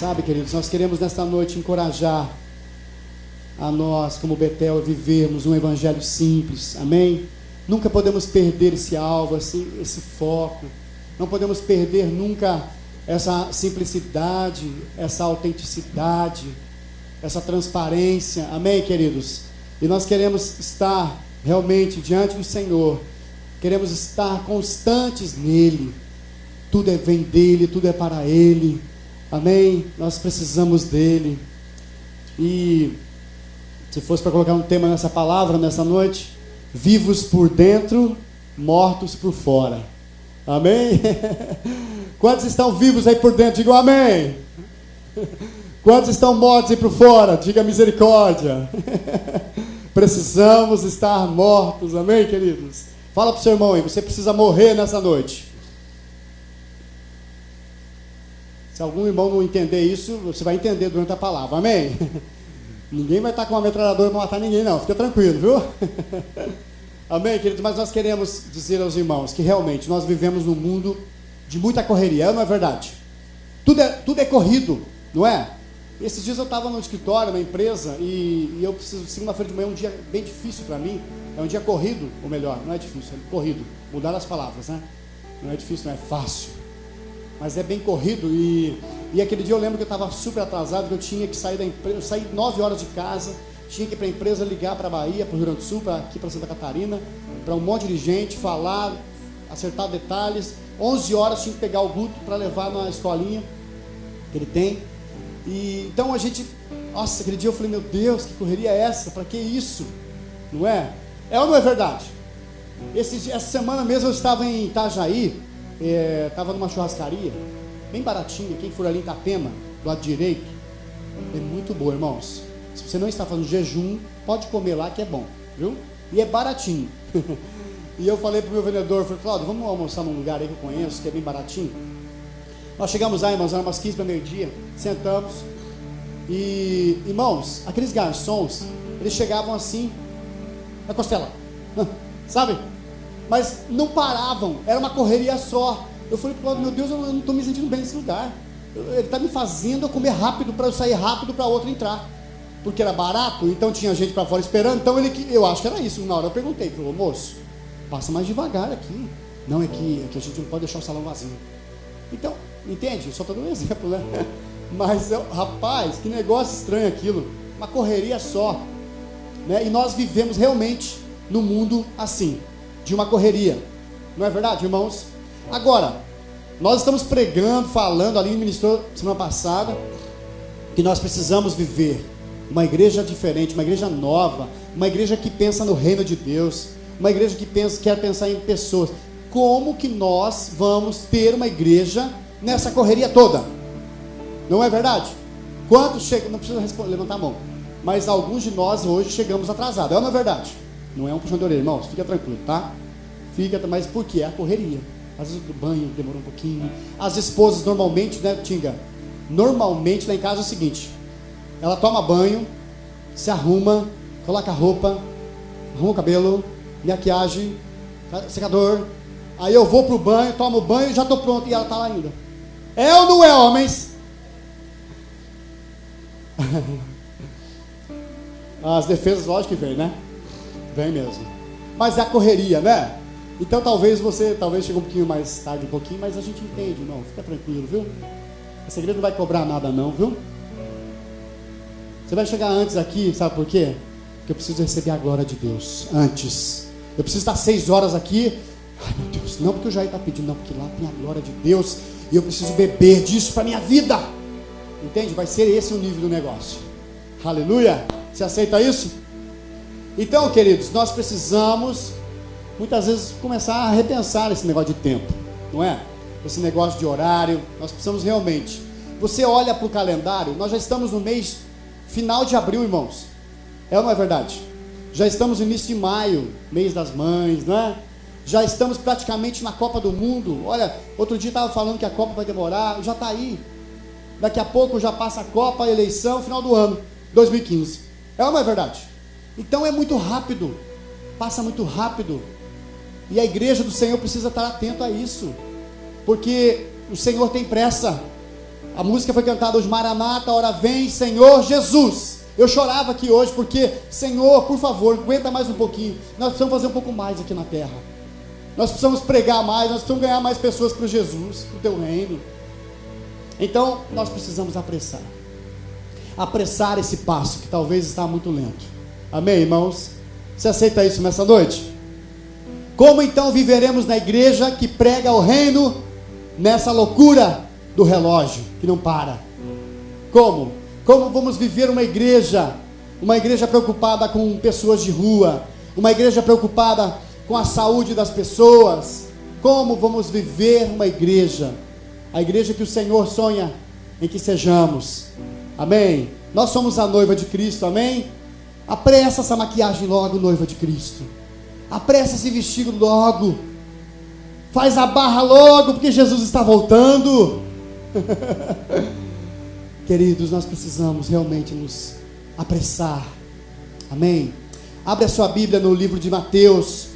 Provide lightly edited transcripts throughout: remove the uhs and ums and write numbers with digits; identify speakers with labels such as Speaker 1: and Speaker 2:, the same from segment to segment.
Speaker 1: Sabe, queridos, nós queremos nesta noite encorajar a nós, como Betel, vivermos um evangelho simples, amém? Nunca podemos perder esse alvo, esse foco, não podemos perder nunca essa simplicidade, essa autenticidade, essa transparência, amém, queridos? E nós queremos estar realmente diante do Senhor, queremos estar constantes nele, tudo vem dele, tudo é para ele, amém? Nós precisamos dele. E se fosse para colocar um tema nessa palavra, nessa noite, vivos por dentro, mortos por fora, amém? Quantos estão vivos aí por dentro? Digam amém. Quantos estão mortos aí por fora? Diga misericórdia. Precisamos estar mortos, amém, queridos? Fala para o seu irmão aí, você precisa morrer nessa noite. Se algum irmão não entender isso, você vai entender durante a palavra, amém? Ninguém vai estar com uma metralhadora para matar ninguém, não, fica tranquilo, viu? Amém, queridos? Mas nós queremos dizer aos irmãos que realmente nós vivemos num mundo de muita correria, não é verdade? Tudo é corrido, não é? Esses dias eu estava no escritório, na empresa, e eu preciso, segunda-feira de manhã é um dia bem difícil para mim, é um dia corrido, ou melhor, não é difícil, é corrido, mudar as palavras, né? Não é difícil, não é fácil, mas é bem corrido, e aquele dia eu lembro que eu estava super atrasado, que eu tinha que sair da empresa, eu saí 9 horas de casa, tinha que ir para a empresa, ligar para a Bahia, para o Rio Grande do Sul, aqui para Santa Catarina, para um monte de gente, falar, acertar detalhes. 11 horas tinha que pegar o Guto para levar na escolinha que ele tem. E então a gente, nossa, aquele dia eu falei, meu Deus, que correria é essa? Para que isso? Não é? É ou não é verdade? Essa semana mesmo eu estava em Itajaí, estava numa churrascaria, bem baratinha, quem for ali em Itapema, do lado direito, é muito boa, irmãos. Se você não está fazendo jejum, pode comer lá que é bom, viu? E é baratinho. E eu falei para o meu vendedor, falei, Cláudio, vamos almoçar num lugar aí que eu conheço, que é bem baratinho. Nós chegamos lá, irmãos, eram umas 15 para meio-dia, sentamos, e, irmãos, aqueles garçons, eles chegavam assim, na costela, sabe? Mas não paravam, era uma correria só. Eu falei, Cláudio, meu Deus, eu não estou me sentindo bem nesse lugar. Ele está me fazendo eu comer rápido, para eu sair rápido para outro entrar. Porque era barato, então tinha gente para fora esperando, então eu acho que era isso. Na hora eu perguntei, falou, moço, passa mais devagar aqui. Não, é que a gente não pode deixar o salão vazio. Então, entende? Eu só estou dando um exemplo, né? Mas, rapaz, que negócio estranho aquilo. Uma correria só, né? E nós vivemos realmente no mundo assim, de uma correria. Não é verdade, irmãos? Agora, nós estamos pregando, falando, ali ministrou semana passada, que nós precisamos viver uma igreja diferente, uma igreja nova, uma igreja que pensa no reino de Deus, uma igreja que quer pensar em pessoas. Como que nós vamos ter uma igreja nessa correria toda? Não é verdade? Quantos chegam, não precisa levantar a mão, mas alguns de nós hoje chegamos atrasados, não é verdade? Não é um puxão de orelha, irmãos, fica tranquilo, tá? Mas por quê? É a correria. Às vezes o banho demora um pouquinho. As esposas normalmente, né, Tinga? Normalmente lá em casa é o seguinte: ela toma banho, se arruma, coloca a roupa, arruma o cabelo, maquiagem, secador. Aí eu vou pro banho, tomo banho e já estou pronto. E ela está lá ainda. É ou não é, homens? As defesas, lógico que vem, né? Vem mesmo. Mas é a correria, né? Então talvez chegou um pouquinho mais tarde, mas a gente entende, não, fica tranquilo, viu? Essa igreja não vai cobrar nada não, viu? Você vai chegar antes aqui, sabe por quê? Porque eu preciso receber a glória de Deus antes. Eu preciso estar 6 horas aqui. Ai meu Deus, não porque o Jair está pedindo, não, porque lá tem a glória de Deus e eu preciso beber disso para minha vida. Entende? Vai ser esse o nível do negócio. Aleluia! Você aceita isso? Então, queridos, nós precisamos muitas vezes começar a repensar esse negócio de tempo, não é? Esse negócio de horário, nós precisamos realmente. Você olha para o calendário, nós já estamos no mês final de abril, irmãos. É ou não é verdade? Já estamos no início de maio, mês das mães, não é? Já estamos praticamente na Copa do Mundo. Olha, outro dia estava falando que a Copa vai demorar, já está aí. Daqui a pouco já passa a Copa, a eleição, final do ano, 2015. É ou não é verdade? Então é muito rápido, passa muito rápido. E a igreja do Senhor precisa estar atento a isso, porque o Senhor tem pressa. A música foi cantada hoje, Maranata, ora vem, Senhor Jesus. Eu chorava aqui hoje porque, Senhor, por favor, aguenta mais um pouquinho. Nós precisamos fazer um pouco mais aqui na terra. Nós precisamos pregar mais, nós precisamos ganhar mais pessoas para Jesus, para o teu reino. Então, nós precisamos apressar. Apressar esse passo que talvez está muito lento. Amém, irmãos? Você aceita isso nessa noite? Como então viveremos na igreja que prega o reino nessa loucura do relógio que não para? Como? Como vamos viver uma igreja preocupada com pessoas de rua, uma igreja preocupada com a saúde das pessoas? Como vamos viver uma igreja, a igreja que o Senhor sonha em que sejamos? Amém? Nós somos a noiva de Cristo, amém? Apressa essa maquiagem logo, noiva de Cristo. Apressa esse vestido logo. Faz a barra logo, porque Jesus está voltando. Queridos, nós precisamos realmente nos apressar. Amém? Abre a sua Bíblia no livro de Mateus.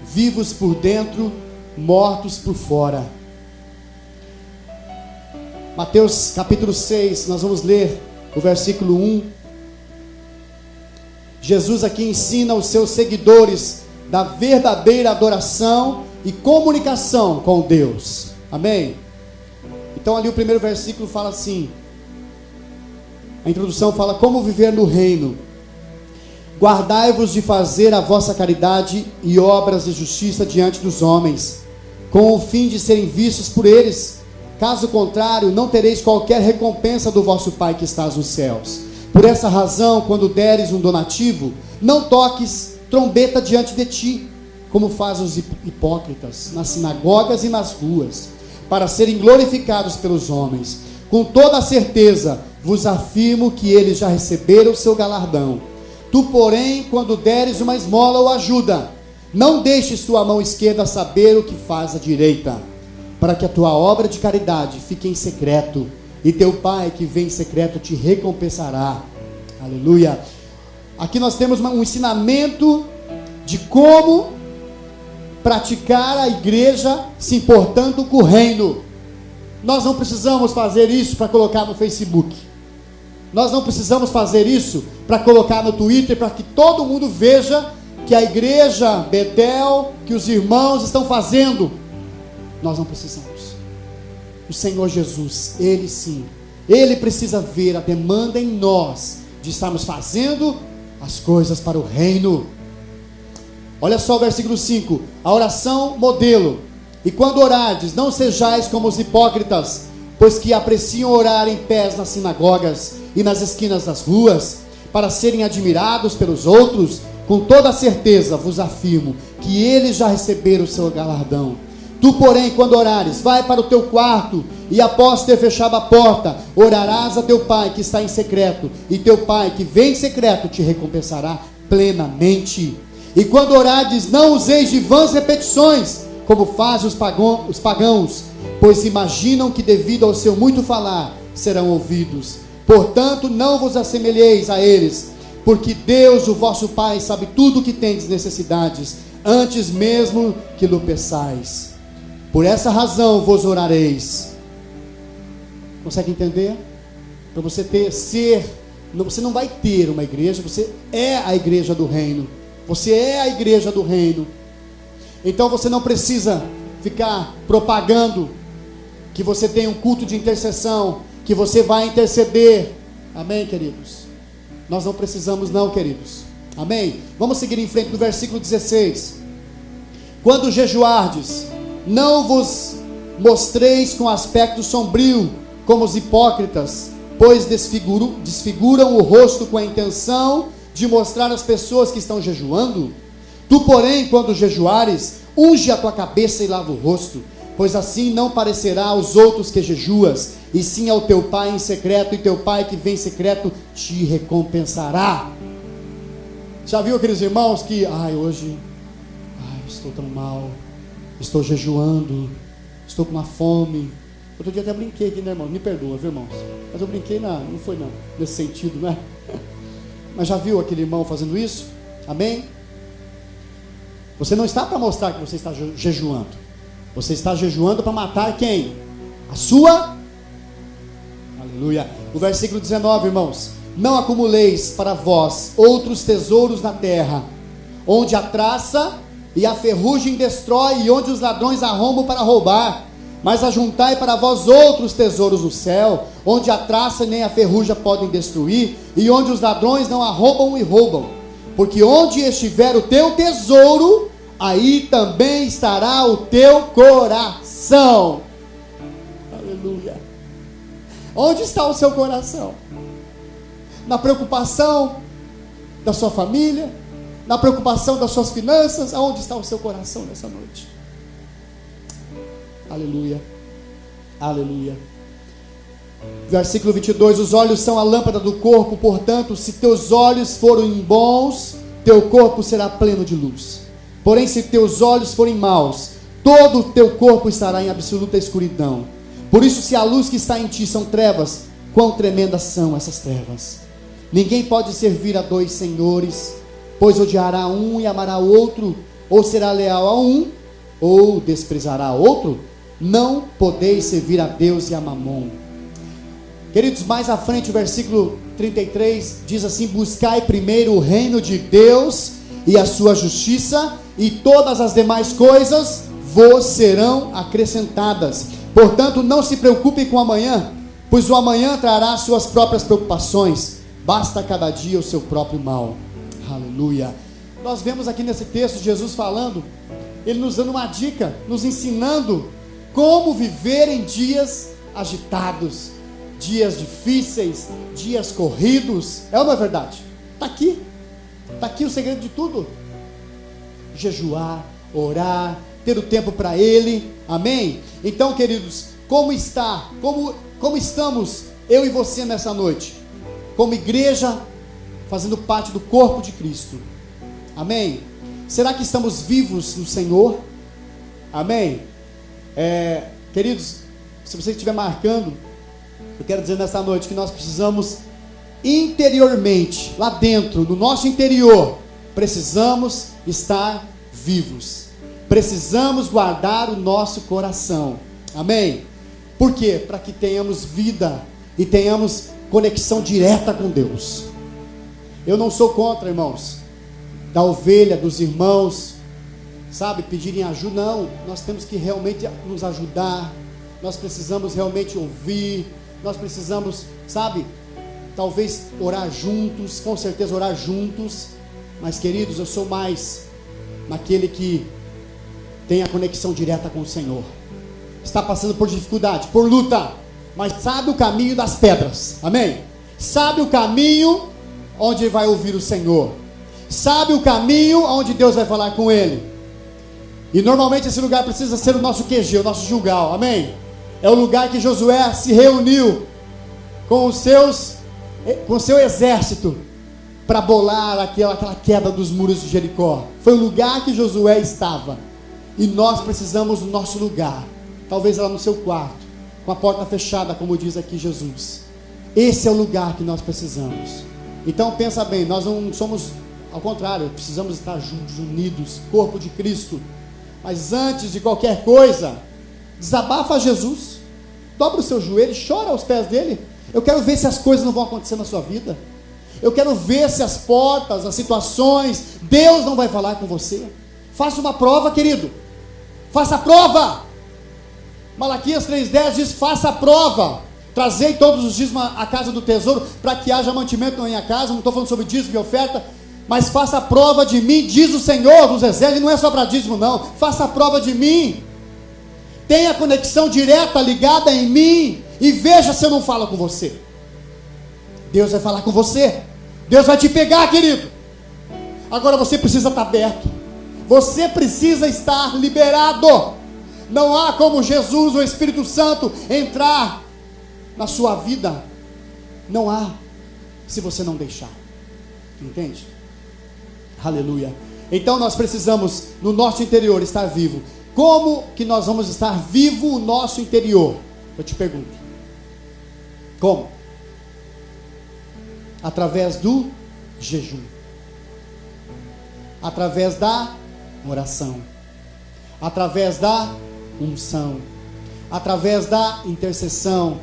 Speaker 1: Vivos por dentro, mortos por fora. Mateus capítulo 6, nós vamos ler o versículo 1. Jesus aqui ensina os seus seguidores da verdadeira adoração e comunicação com Deus. Amém? Então ali o primeiro versículo fala assim, a introdução fala: como viver no reino. Guardai-vos de fazer a vossa caridade e obras de justiça diante dos homens, com o fim de serem vistos por eles. Caso contrário, não tereis qualquer recompensa do vosso Pai que estás nos céus. Por essa razão, quando deres um donativo, não toques trombeta diante de ti, como fazem os hipócritas nas sinagogas e nas ruas, para serem glorificados pelos homens. Com toda a certeza vos afirmo que eles já receberam o seu galardão. Tu, porém, quando deres uma esmola ou ajuda, não deixes tua mão esquerda saber o que faz a direita, para que a tua obra de caridade fique em secreto, e teu Pai que vem em secreto te recompensará. Aleluia. Aqui nós temos um ensinamento de como praticar a igreja se importando com o reino. Nós não precisamos fazer isso para colocar no Facebook. Nós não precisamos fazer isso para colocar no Twitter, para que todo mundo veja que a igreja Betel, que os irmãos estão fazendo. Nós não precisamos. O Senhor Jesus, Ele sim, Ele precisa ver a demanda em nós de estarmos fazendo as coisas para o reino. Olha só o versículo 5, a oração modelo. E quando orardes, não sejais como os hipócritas, pois que apreciam orar em pés nas sinagogas e nas esquinas das ruas, para serem admirados pelos outros. Com toda certeza vos afirmo que eles já receberam o seu galardão. Tu, porém, quando orares, vai para o teu quarto, e após ter fechado a porta, orarás a teu Pai que está em secreto, e teu Pai que vem em secreto te recompensará plenamente. E quando orardes, não useis de vãs repetições, como fazem os pagãos, pois imaginam que devido ao seu muito falar, serão ouvidos. Portanto, não vos assemelheis a eles, porque Deus, o vosso Pai, sabe tudo o que tendes necessidades, antes mesmo que lhe peçais. Por essa razão vos orareis. Consegue entender? Para você você não vai ter uma igreja, você é a igreja do reino. Você é a igreja do reino. Então você não precisa ficar propagando que você tem um culto de intercessão, que você vai interceder. Amém, queridos? Nós não precisamos não, queridos. Amém? Vamos seguir em frente no versículo 16. Quando jejuardes, não vos mostreis com aspecto sombrio, como os hipócritas, pois desfiguram o rosto com a intenção de mostrar às pessoas que estão jejuando. Tu, porém, quando jejuares, unge a tua cabeça e lava o rosto, pois assim não parecerá aos outros que jejuas, e sim ao teu Pai em secreto, e teu Pai que vem em secreto te recompensará. Já viu aqueles irmãos que, hoje estou tão mal, estou jejuando, estou com uma fome. Outro dia até brinquei aqui, né, irmão? Me perdoa, viu, irmãos? Mas eu brinquei, não foi nesse sentido, né? Mas já viu aquele irmão fazendo isso? Amém? Você não está para mostrar que você está jejuando. Você está jejuando para matar quem? A sua? Aleluia. O versículo 19, irmãos. Não acumuleis para vós outros tesouros na terra, onde a traça e a ferrugem destrói, e onde os ladrões arrombam para roubar. Mas ajuntai para vós outros tesouros no céu, onde a traça nem a ferrugem podem destruir, e onde os ladrões não arrombam e roubam. Porque onde estiver o teu tesouro, aí também estará o teu coração. Aleluia. Onde está o seu coração? Na preocupação da sua família? Na preocupação das suas finanças? Aonde está o seu coração nessa noite? Aleluia, aleluia. Versículo 22, os olhos são a lâmpada do corpo, portanto, se teus olhos forem bons, teu corpo será pleno de luz. Porém, se teus olhos forem maus, todo o teu corpo estará em absoluta escuridão. Por isso, se a luz que está em ti são trevas, quão tremendas são essas trevas. Ninguém pode servir a dois senhores, pois odiará um e amará o outro, ou será leal a um, ou desprezará outro. Não podeis servir a Deus e a Mamon. Queridos, mais à frente o versículo 33 diz assim: buscai primeiro o reino de Deus e a sua justiça, e todas as demais coisas vos serão acrescentadas. Portanto, não se preocupem com o amanhã, pois o amanhã trará suas próprias preocupações. Basta cada dia o seu próprio mal. Aleluia. Nós vemos aqui nesse texto Jesus falando, ele nos dando uma dica, nos ensinando como viver em dias agitados, dias difíceis, dias corridos. É ou não é verdade? Está aqui o segredo de tudo. Jejuar, orar, ter o tempo para Ele, amém? Então, queridos, como estamos eu e você nessa noite? Como igreja, fazendo parte do corpo de Cristo, amém? Será que estamos vivos no Senhor? Amém? Queridos, se você estiver marcando, eu quero dizer nessa noite que nós precisamos interiormente, lá dentro, no nosso interior, precisamos estar vivos, precisamos guardar o nosso coração, amém? Por quê? Para que tenhamos vida e tenhamos conexão direta com Deus. Eu não sou contra, irmãos, da ovelha, dos irmãos, sabe, pedirem ajuda. Não, nós temos que realmente nos ajudar, nós precisamos realmente ouvir, nós precisamos, sabe, talvez orar juntos, com certeza orar juntos. Mas, queridos, eu sou mais naquele que tem a conexão direta com o Senhor, está passando por dificuldade, por luta, mas sabe o caminho das pedras, amém? Sabe o caminho onde vai ouvir o Senhor, sabe o caminho onde Deus vai falar com ele. E normalmente esse lugar precisa ser o nosso QG, o nosso Gilgal, amém? É o lugar que Josué se reuniu com o seu exército para bolar aquela queda dos muros de Jericó. Foi o lugar que Josué estava. E nós precisamos do nosso lugar, talvez lá no seu quarto, com a porta fechada, como diz aqui Jesus. Esse é o lugar que nós precisamos. Então pensa bem, nós não somos, ao contrário, precisamos estar juntos, unidos, corpo de Cristo. Mas antes de qualquer coisa, desabafa a Jesus, dobra o seu joelho, chora aos pés dele. Eu quero ver se as coisas não vão acontecer na sua vida. Eu quero ver se as portas, as situações, Deus não vai falar com você. Faça uma prova, querido. Faça a prova. Malaquias 3,10 diz: faça a prova. Trazei todos os dízimos à casa do tesouro, para que haja mantimento na minha casa. Não estou falando sobre dízimo e oferta, mas faça a prova de mim, diz o Senhor dos Exércitos. Não é só para dízimo não, faça a prova de mim. Tenha conexão direta, ligada em mim, e veja se eu não falo com você. Deus vai falar com você, Deus vai te pegar, querido. Agora você precisa estar aberto, você precisa estar liberado. Não há como Jesus, o Espírito Santo, entrar na sua vida. Não há, se você não deixar. Entende? Aleluia. Então nós precisamos, no nosso interior, estar vivo. Como que nós vamos estar vivo o nosso interior? Eu te pergunto. Como? Através do jejum, através da oração, através da unção, através da intercessão,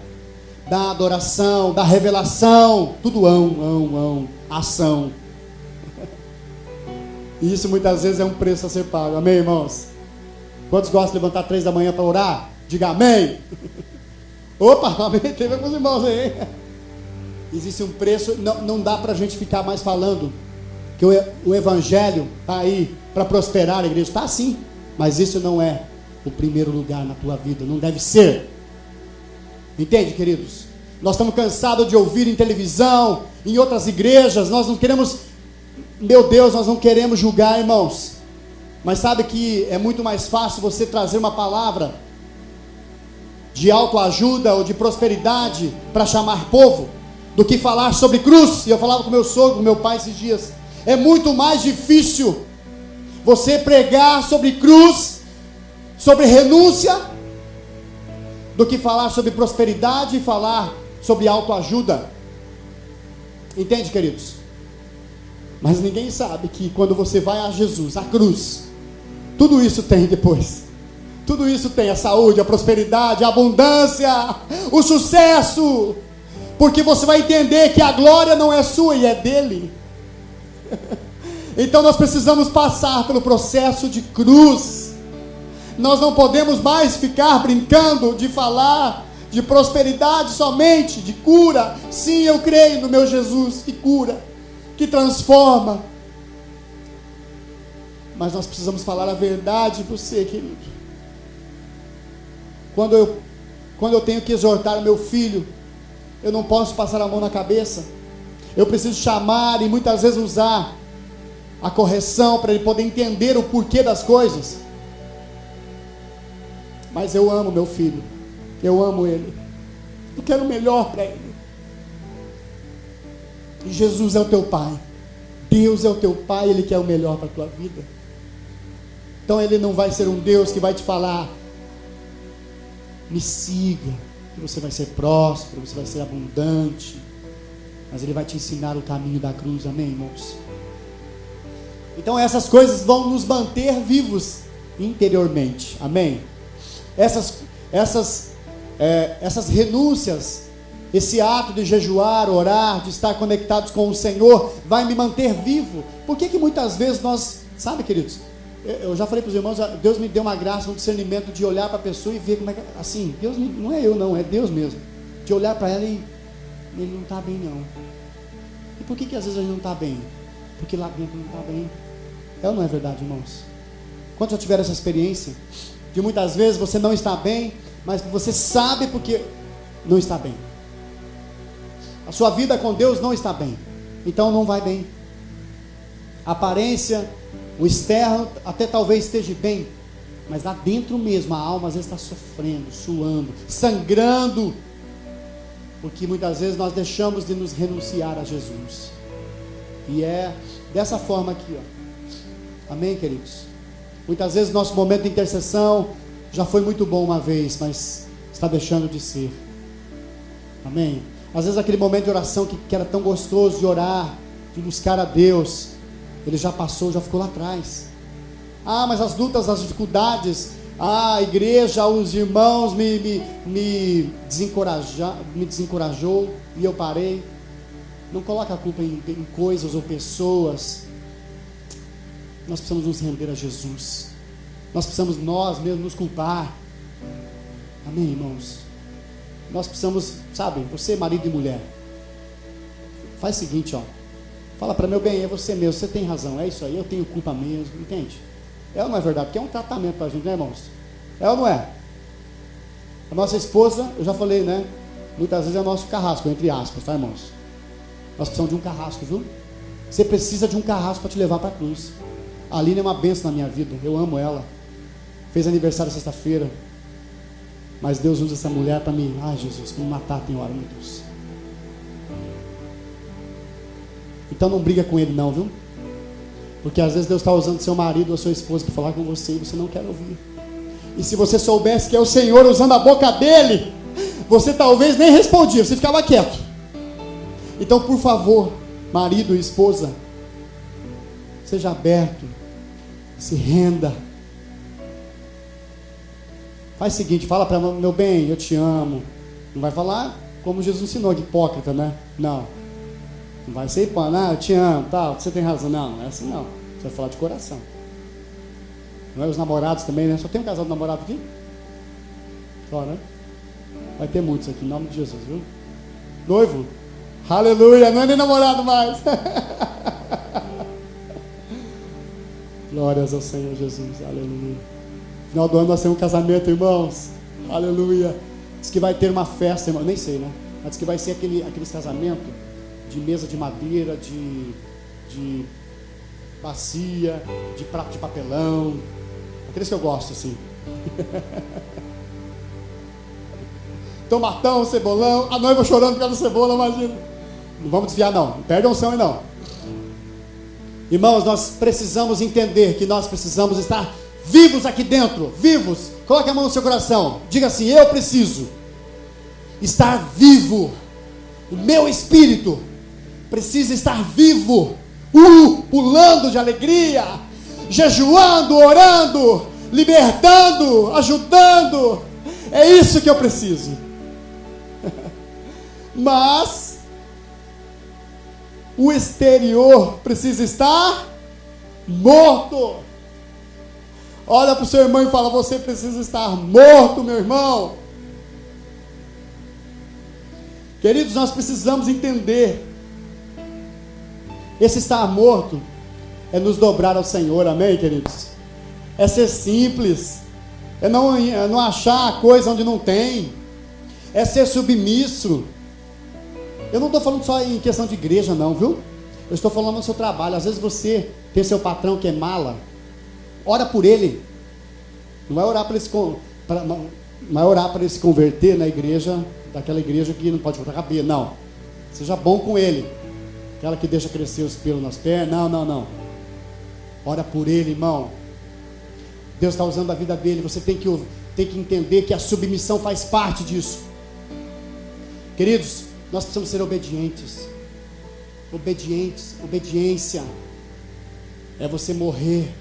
Speaker 1: da adoração, da revelação, tudo ação. E isso muitas vezes é um preço a ser pago, amém, irmãos? Quantos gostam de levantar 3 da manhã para orar? Diga amém. Opa, amém, teve com os irmãos aí. Existe um preço, não dá para a gente ficar mais falando que o evangelho está aí para prosperar a igreja, está sim, mas isso não é o primeiro lugar na tua vida, não deve ser. Entende, queridos? Nós estamos cansados de ouvir em televisão, em outras igrejas, nós não queremos, meu Deus, nós não queremos julgar, irmãos, mas sabe que é muito mais fácil você trazer uma palavra de autoajuda ou de prosperidade para chamar povo, do que falar sobre cruz. E eu falava com meu sogro, com meu pai esses dias, é muito mais difícil você pregar sobre cruz, sobre renúncia, do que falar sobre prosperidade e falar sobre autoajuda. Entende, queridos? Mas ninguém sabe que quando você vai a Jesus, a cruz, tudo isso tem depois. Tudo isso tem a saúde, a prosperidade, a abundância, o sucesso, porque você vai entender que a glória não é sua e é dele. Então nós precisamos passar pelo processo de cruz. Nós não podemos mais ficar brincando de falar de prosperidade somente, de cura. Sim, eu creio no meu Jesus que cura, que transforma. Mas nós precisamos falar a verdade para você, querido. Quando eu tenho que exortar o meu filho, eu não posso passar a mão na cabeça. Eu preciso chamar e muitas vezes usar a correção para ele poder entender o porquê das coisas. Mas eu amo meu filho, eu amo ele, eu quero o melhor para ele. E Jesus é o teu pai, Deus é o teu pai, ele quer o melhor para a tua vida. Então ele não vai ser um Deus que vai te falar: me siga, que você vai ser próspero, você vai ser abundante. Mas ele vai te ensinar o caminho da cruz, amém, irmãos? Então essas coisas vão nos manter vivos interiormente, amém? Essas renúncias, esse ato de jejuar, orar, de estar conectados com o Senhor, vai me manter vivo. Por que muitas vezes nós, sabe, queridos, eu já falei para os irmãos, Deus me deu uma graça, um discernimento de olhar para a pessoa e ver como é que, assim, Deus não é eu não, é Deus mesmo, de olhar para ela e ele não está bem não. E por que às vezes a gente não está bem? Porque lá dentro não está bem. É ou não é verdade, irmãos? Quantos já tiveram essa experiência de muitas vezes você não está bem, mas você sabe porque não está bem? A sua vida com Deus não está bem, então não vai bem. A aparência, o externo até talvez esteja bem, mas lá dentro mesmo a alma às vezes está sofrendo, suando, sangrando, porque muitas vezes nós deixamos de nos renunciar a Jesus. E é dessa forma aqui, ó. Amém, queridos? Muitas vezes nosso momento de intercessão já foi muito bom uma vez, mas está deixando de ser. Amém? Às vezes aquele momento de oração que era tão gostoso de orar, de buscar a Deus, ele já passou, já ficou lá atrás. Ah, mas as lutas, as dificuldades, a igreja, os irmãos me desencorajou e eu parei. Não coloca a culpa em coisas ou pessoas. Nós precisamos nos render a Jesus. Nós precisamos nós mesmos nos culpar. Amém, irmãos? Nós precisamos, sabe, você marido e mulher, faz o seguinte, ó. Fala para meu bem, é você mesmo, você tem razão, é isso aí, eu tenho culpa mesmo, entende? É ou não é verdade? Porque é um tratamento para a gente, né, irmãos? É ou não é? A nossa esposa, eu já falei, né? Muitas vezes é o nosso carrasco, entre aspas, tá, irmãos? Nós precisamos de um carrasco, viu? Você precisa de um carrasco para te levar para a cruz. A Aline é uma bênção na minha vida, eu amo ela. Fez aniversário sexta-feira. Mas Deus usa essa mulher para me, Jesus, para me matar, tem hora, meu Deus. Então não briga com ele não, viu? Porque às vezes Deus está usando seu marido ou sua esposa para falar com você e você não quer ouvir. E se você soubesse que é o Senhor usando a boca dele, você talvez nem respondia, você ficava quieto. Então, por favor, marido e esposa, seja aberto, se renda. Faz o seguinte, fala para ela, meu bem, eu te amo. Não vai falar como Jesus ensinou, que hipócrita, né? Não. Não vai ser hipócrita, eu te amo, tal, você tem razão. Não, não é assim não. Você vai falar de coração. Não é os namorados também, né? Só tem um casal de namorado aqui? Só, né? Vai ter muitos aqui, em nome de Jesus, viu? Noivo? Aleluia, não é nem namorado mais. Glórias ao Senhor Jesus, aleluia. Final do ano nós temos um casamento, irmãos. Aleluia. Diz que vai ter uma festa, irmão. Nem sei, né? Mas diz que vai ser aqueles casamentos de mesa de madeira, de bacia, de prato de papelão. Aqueles que eu gosto, assim. Tomatão, cebolão. A noiva chorando por causa da cebola, imagina. Não vamos desviar, não. Não perde a unção aí, não. Irmãos, nós precisamos entender que nós precisamos estar vivos aqui dentro. Vivos. Coloque a mão no seu coração. Diga assim, eu preciso estar vivo. O meu espírito precisa estar vivo. Pulando de alegria. Jejuando, orando, libertando, ajudando. É isso que eu preciso. Mas o exterior precisa estar morto. Olha para o seu irmão e fala, você precisa estar morto, meu irmão. Queridos, nós precisamos entender. Esse estar morto é nos dobrar ao Senhor, amém, queridos? É ser simples, é não achar a coisa onde não tem, é ser submisso. Eu não estou falando só em questão de igreja, não, viu? Eu estou falando no seu trabalho. Às vezes você tem seu patrão que é mala, ora por ele. Não vai orar para ele se converter na igreja, daquela igreja que não pode botar cabelo, não. Seja bom com ele. Aquela que deixa crescer os pelos nas pernas, não. Ora por ele, irmão. Deus está usando a vida dele. Você tem que entender que a submissão faz parte disso. Queridos, nós precisamos ser obedientes. Obediência é você morrer.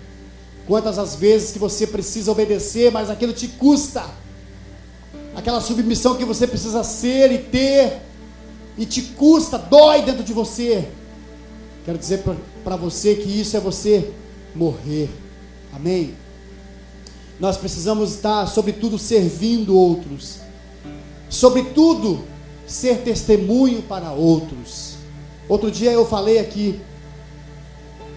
Speaker 1: Quantas as vezes que você precisa obedecer, mas aquilo te custa. Aquela submissão que você precisa ser e ter, e te custa, dói dentro de você. Quero dizer para você que isso é você morrer. Amém? Nós precisamos estar, sobretudo, servindo outros. Sobretudo, ser testemunho para outros. Outro dia eu falei aqui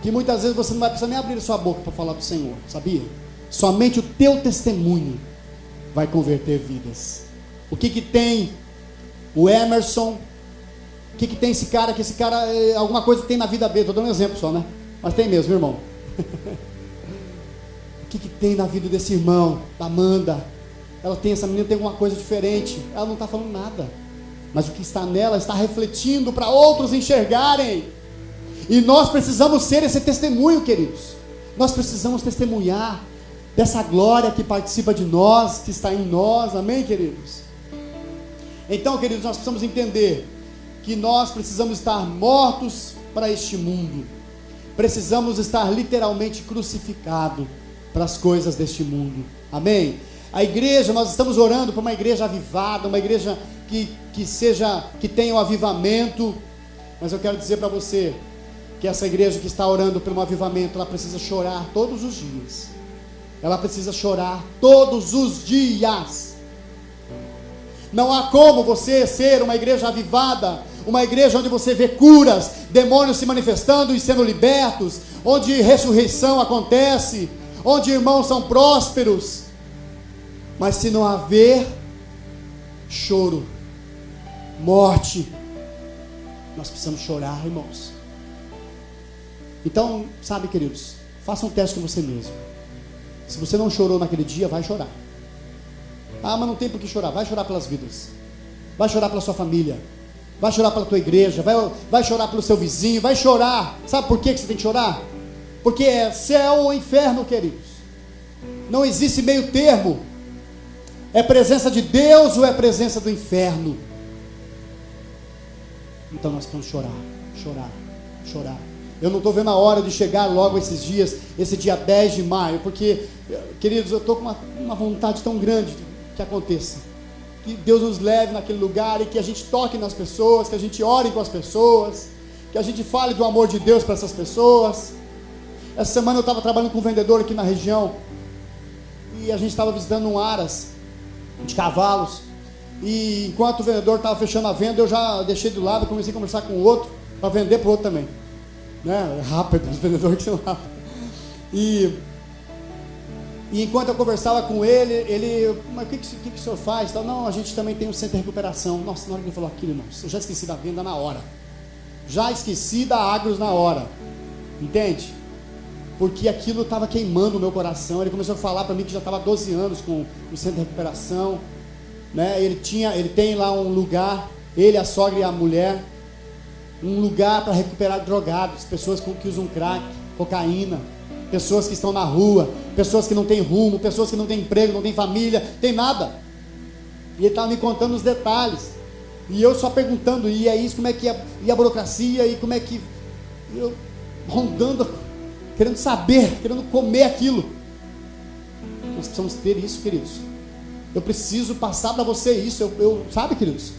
Speaker 1: que muitas vezes você não vai precisar nem abrir a sua boca para falar do Senhor, sabia? Somente o teu testemunho vai converter vidas. O que tem o Emerson? O que tem esse cara? Que esse cara, alguma coisa tem na vida dele. Estou dando um exemplo só, né? Mas tem mesmo, irmão. O que tem na vida desse irmão, da Amanda? Essa menina tem alguma coisa diferente. Ela não está falando nada, mas o que está nela está refletindo para outros enxergarem. E nós precisamos ser esse testemunho, queridos. Nós precisamos testemunhar dessa glória que participa de nós, que está em nós, amém, queridos? Então, queridos, nós precisamos entender que nós precisamos estar mortos para este mundo. Precisamos estar literalmente crucificados para as coisas deste mundo, amém? A igreja, nós estamos orando por uma igreja avivada, uma igreja que tenha um avivamento, mas eu quero dizer para você, que essa igreja que está orando por um avivamento, ela precisa chorar todos os dias. Ela precisa chorar todos os dias. Não há como você ser uma igreja avivada, uma igreja onde você vê curas, demônios se manifestando e sendo libertos, onde ressurreição acontece, onde irmãos são prósperos, mas se não haver choro, morte, nós precisamos chorar, irmãos. Então, sabe, queridos, faça um teste com você mesmo. Se você não chorou naquele dia, vai chorar. Ah, mas não tem por que chorar. Vai chorar pelas vidas. Vai chorar pela sua família. Vai chorar pela tua igreja. Vai chorar pelo seu vizinho. Vai chorar. Sabe por que você tem que chorar? Porque é céu ou inferno, queridos. Não existe meio termo. É presença de Deus ou é presença do inferno? Então nós vamos chorar. Eu não estou vendo a hora de chegar logo esses dias, esse dia 10 de maio, porque, queridos, eu estou com uma vontade tão grande que aconteça. Que Deus nos leve naquele lugar e que a gente toque nas pessoas, que a gente ore com as pessoas, que a gente fale do amor de Deus para essas pessoas. Essa semana eu estava trabalhando com um vendedor aqui na região e a gente estava visitando um aras de cavalos. E enquanto o vendedor estava fechando a venda, eu já deixei do lado e comecei a conversar com o outro para vender para o outro também, né? Rápido, os vendedores que são rápidos. E enquanto eu conversava com ele, mas o que o senhor faz? Não, a gente também tem um centro de recuperação. Nossa, na hora que ele falou aquilo, irmãos, eu já esqueci da venda na hora. Já esqueci da Agros na hora. Entende? Porque aquilo estava queimando o meu coração. Ele começou a falar para mim que já estava há 12 anos com o centro de recuperação, né? Ele tem lá um lugar, ele, a sogra e a mulher, um lugar para recuperar drogados, pessoas que usam crack, cocaína, pessoas que estão na rua, pessoas que não têm rumo, pessoas que não têm emprego, não têm família, tem nada. E ele estava me contando os detalhes. E eu só perguntando, e é isso, como é que é? E a burocracia, e como é que... Eu rondando, querendo saber, querendo comer aquilo. Nós precisamos ter isso, queridos. Eu preciso passar para você isso, sabe, queridos?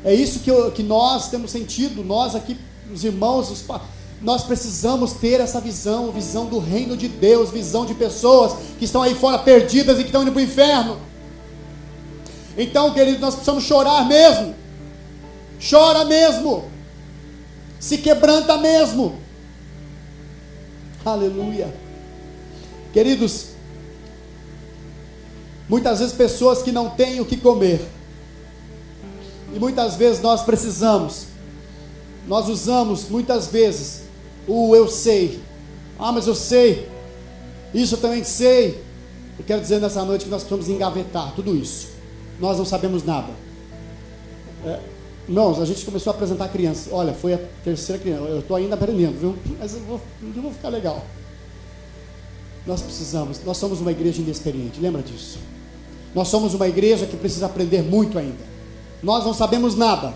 Speaker 1: É isso que nós temos sentido, nós aqui, os irmãos, nós precisamos ter essa visão do reino de Deus, visão de pessoas que estão aí fora perdidas e que estão indo para o inferno. Então, queridos, nós precisamos chorar mesmo. Chora mesmo. Se quebranta mesmo. Aleluia. Queridos, muitas vezes pessoas que não têm o que comer. E muitas vezes nós usamos muitas vezes o eu sei. Mas eu sei. Isso eu também sei. Eu quero dizer nessa noite que nós precisamos engavetar tudo isso. Nós não sabemos nada. Irmãos, a gente começou a apresentar crianças. Olha, foi a terceira criança. Eu estou ainda aprendendo, viu? Mas eu vou ficar legal. Nós somos uma igreja inexperiente, lembra disso? Nós somos uma igreja que precisa aprender muito ainda. Nós não sabemos nada.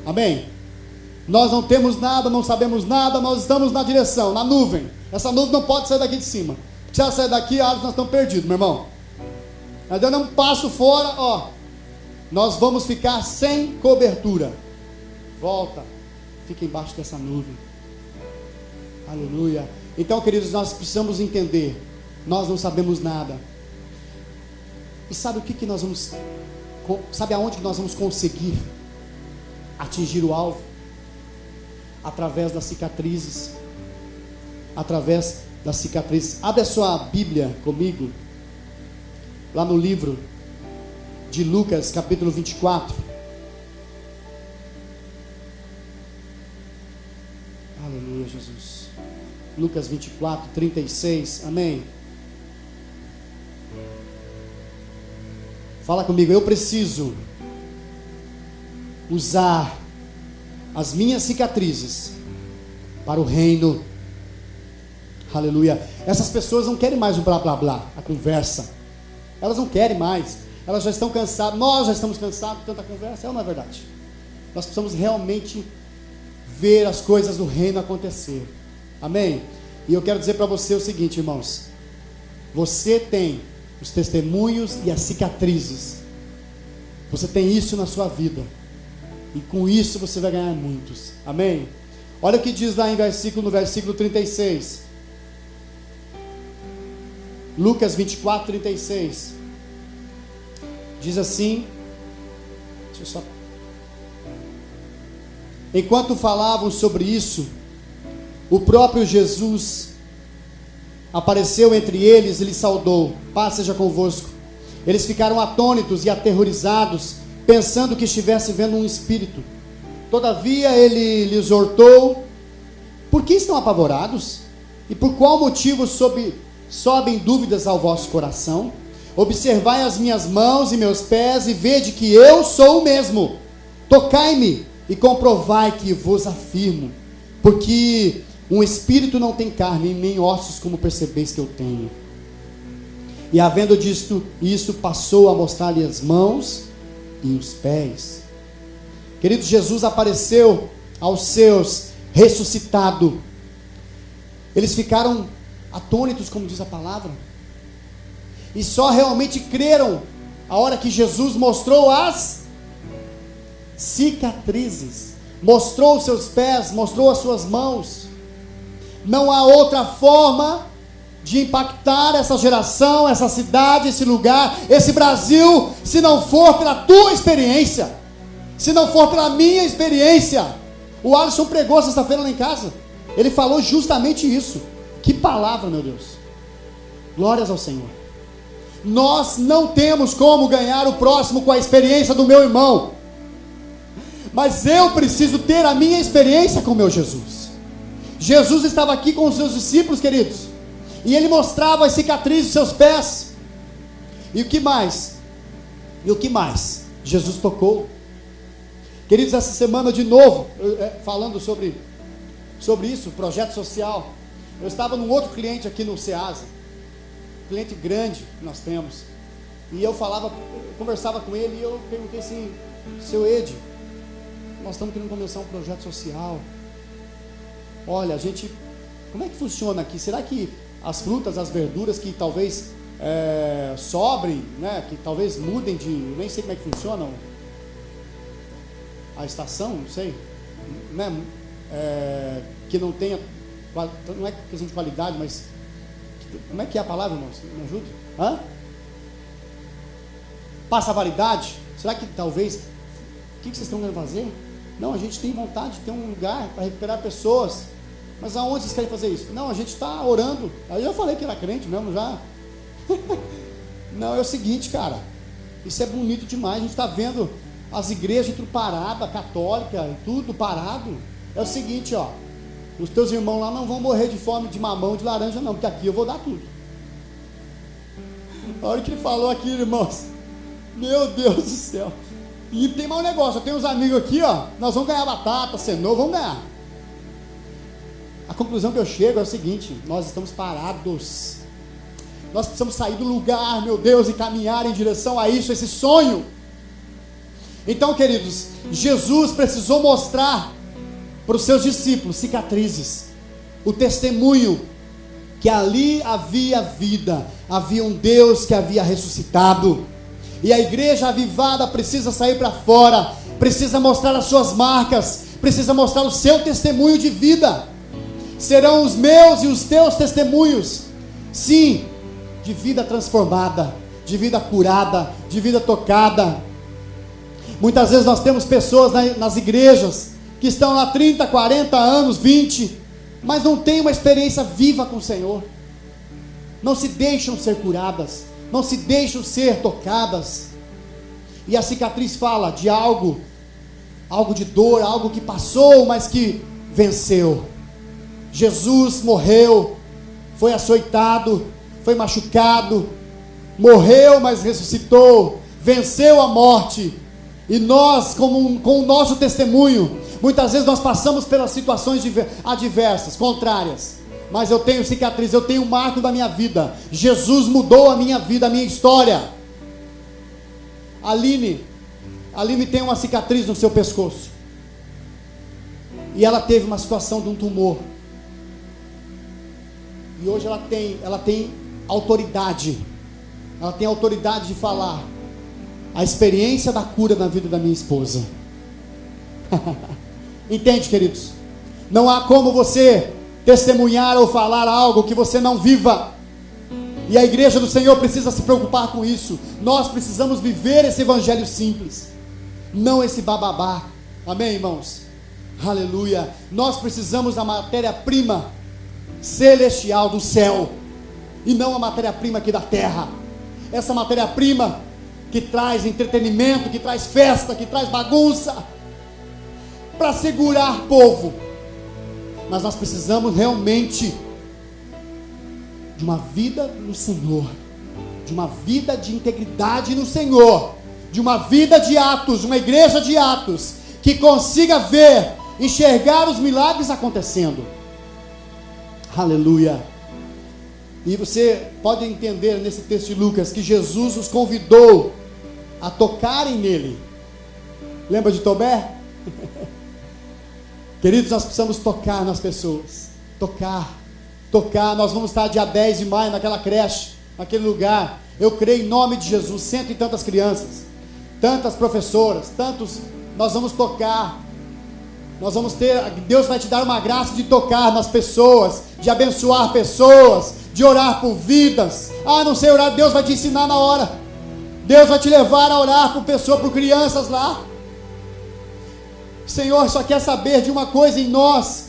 Speaker 1: Amém? Nós não temos nada, não sabemos nada, nós estamos na direção, na nuvem. Essa nuvem não pode sair daqui de cima. Se ela sair daqui, nós estamos perdidos, meu irmão. Nós dando um passo fora, nós vamos ficar sem cobertura. Volta, fica embaixo dessa nuvem. Aleluia. Então, queridos, nós precisamos entender, nós não sabemos nada. E sabe o que nós vamos, sabe aonde que nós vamos conseguir atingir o alvo? Através das cicatrizes. Através das cicatrizes. Abre a sua Bíblia comigo, lá no livro de Lucas, capítulo 24. Aleluia, Jesus. Lucas 24, 36, amém. Fala comigo, eu preciso usar as minhas cicatrizes para o reino. Aleluia. Essas pessoas não querem mais o blá blá blá, a conversa. Elas não querem mais. Elas já estão cansadas. Nós já estamos cansados de tanta conversa. É uma verdade. Nós precisamos realmente ver as coisas do reino acontecer. Amém? E eu quero dizer para você o seguinte, irmãos. Você tem os testemunhos e as cicatrizes. Você tem isso na sua vida. E com isso você vai ganhar muitos. Amém? Olha o que diz lá no versículo 36. Lucas 24, 36. Diz assim. Deixa eu só. Enquanto falavam sobre isso, o próprio Jesus apareceu entre eles e lhes saudou. Paz seja convosco. Eles ficaram atônitos e aterrorizados, pensando que estivesse vendo um espírito. Todavia ele lhes exortou: por que estão apavorados? E por qual motivo sobem dúvidas ao vosso coração? Observai as minhas mãos e meus pés, e vede que eu sou o mesmo. Tocai-me e comprovai que vos afirmo, porque um espírito não tem carne nem ossos, como percebeis que eu tenho. E havendo dito isso, passou a mostrar-lhe as mãos e os pés. Queridos, Jesus apareceu aos seus ressuscitado. Eles ficaram atônitos, como diz a palavra, e só realmente creram A hora que Jesus mostrou as cicatrizes, mostrou os seus pés, mostrou as suas mãos. Não há outra forma de impactar essa geração, essa cidade, esse lugar, esse Brasil, se não for pela tua experiência, se não for pela minha experiência. O Alisson pregou sexta-feira lá em casa, ele falou justamente isso. Que palavra, meu Deus! Glórias ao Senhor. Nós não temos como ganhar o próximo com a experiência do meu irmão, mas eu preciso ter a minha experiência com o meu Jesus. Jesus estava aqui com os seus discípulos, queridos, e ele mostrava as cicatrizes dos seus pés. E o que mais? Jesus tocou. Queridos, essa semana de novo, falando sobre isso, projeto social, eu estava num outro cliente aqui no Ceasa, cliente grande que nós temos, e eu conversava com ele, e eu perguntei assim: seu Ed, nós estamos querendo começar um projeto social. Olha, como é que funciona aqui? Será que as frutas, as verduras que talvez sobrem, né, que talvez mudem eu nem sei como é que funciona a estação, não sei, né, que não tenha, não é questão de qualidade, mas como é que é a palavra, irmãos? Me ajuda? Passa a validade? Será que talvez, o que vocês estão querendo fazer? Não, a gente tem vontade de ter um lugar para recuperar pessoas. Mas aonde vocês querem fazer isso? Não, a gente está orando. Aí eu falei que era crente mesmo já. Não, é o seguinte, cara, isso é bonito demais. A gente está vendo as igrejas tudo parada, católica, tudo parado. É o seguinte, ó, os teus irmãos lá não vão morrer de fome de mamão, de laranja não, porque aqui eu vou dar tudo. A hora que ele falou aqui, irmãos, meu Deus do céu. E tem mais um negócio, eu tenho uns amigos aqui, ó, nós vamos ganhar batata, cenoura, vamos ganhar. A conclusão que eu chego é o seguinte: nós estamos parados. Nós precisamos sair do lugar, meu Deus, e caminhar em direção a isso, esse sonho. Então, queridos, Jesus precisou mostrar para os seus discípulos cicatrizes, o testemunho que ali havia vida, havia um Deus que havia ressuscitado. E a igreja avivada precisa sair para fora, precisa mostrar as suas marcas, precisa mostrar o seu testemunho de vida. Serão os meus e os teus testemunhos, sim, de vida transformada, de vida curada, de vida tocada. Muitas vezes nós temos pessoas nas igrejas que estão lá 30, 40 anos, 20, mas não têm uma experiência viva com o Senhor, não se deixam ser curadas, não se deixam ser tocadas. E a cicatriz fala de algo de dor, algo que passou, mas que venceu. Jesus morreu, foi açoitado, foi machucado, morreu, mas ressuscitou, venceu a morte. E nós, com o nosso testemunho, muitas vezes nós passamos pelas situações adversas, contrárias, mas eu tenho cicatriz, eu tenho um marco da minha vida. Jesus mudou a minha vida, a minha história. Aline tem uma cicatriz no seu pescoço, e ela teve uma situação de um tumor, e hoje ela tem autoridade, de falar a experiência da cura na vida da minha esposa. Entende, queridos? Não há como você testemunhar ou falar algo que você não viva. E a igreja do Senhor precisa se preocupar com isso. Nós precisamos viver esse evangelho simples, não esse bababá. Amém, irmãos? Aleluia. Nós precisamos da matéria-prima celestial do céu, e não a matéria-prima aqui da terra. Essa matéria-prima que traz entretenimento, que traz festa, que traz bagunça, para segurar povo. Mas nós precisamos realmente de uma vida no Senhor, de uma vida de integridade no Senhor, de uma vida de atos, de uma igreja de atos, que consiga ver, enxergar os milagres acontecendo. Aleluia. E você pode entender nesse texto de Lucas que Jesus os convidou a tocarem nele. Lembra de Tomé? Queridos, nós precisamos tocar nas pessoas. Tocar. Nós vamos estar dia 10 de maio naquela creche, naquele lugar. Eu creio em nome de Jesus, cento e tantas crianças, tantas professoras, tantos, nós vamos tocar, nós vamos ter, Deus vai te dar uma graça de tocar nas pessoas, de abençoar pessoas, de orar por vidas. Não sei orar, Deus vai te ensinar na hora, Deus vai te levar a orar por pessoas, por crianças lá. Senhor só quer saber de uma coisa em nós,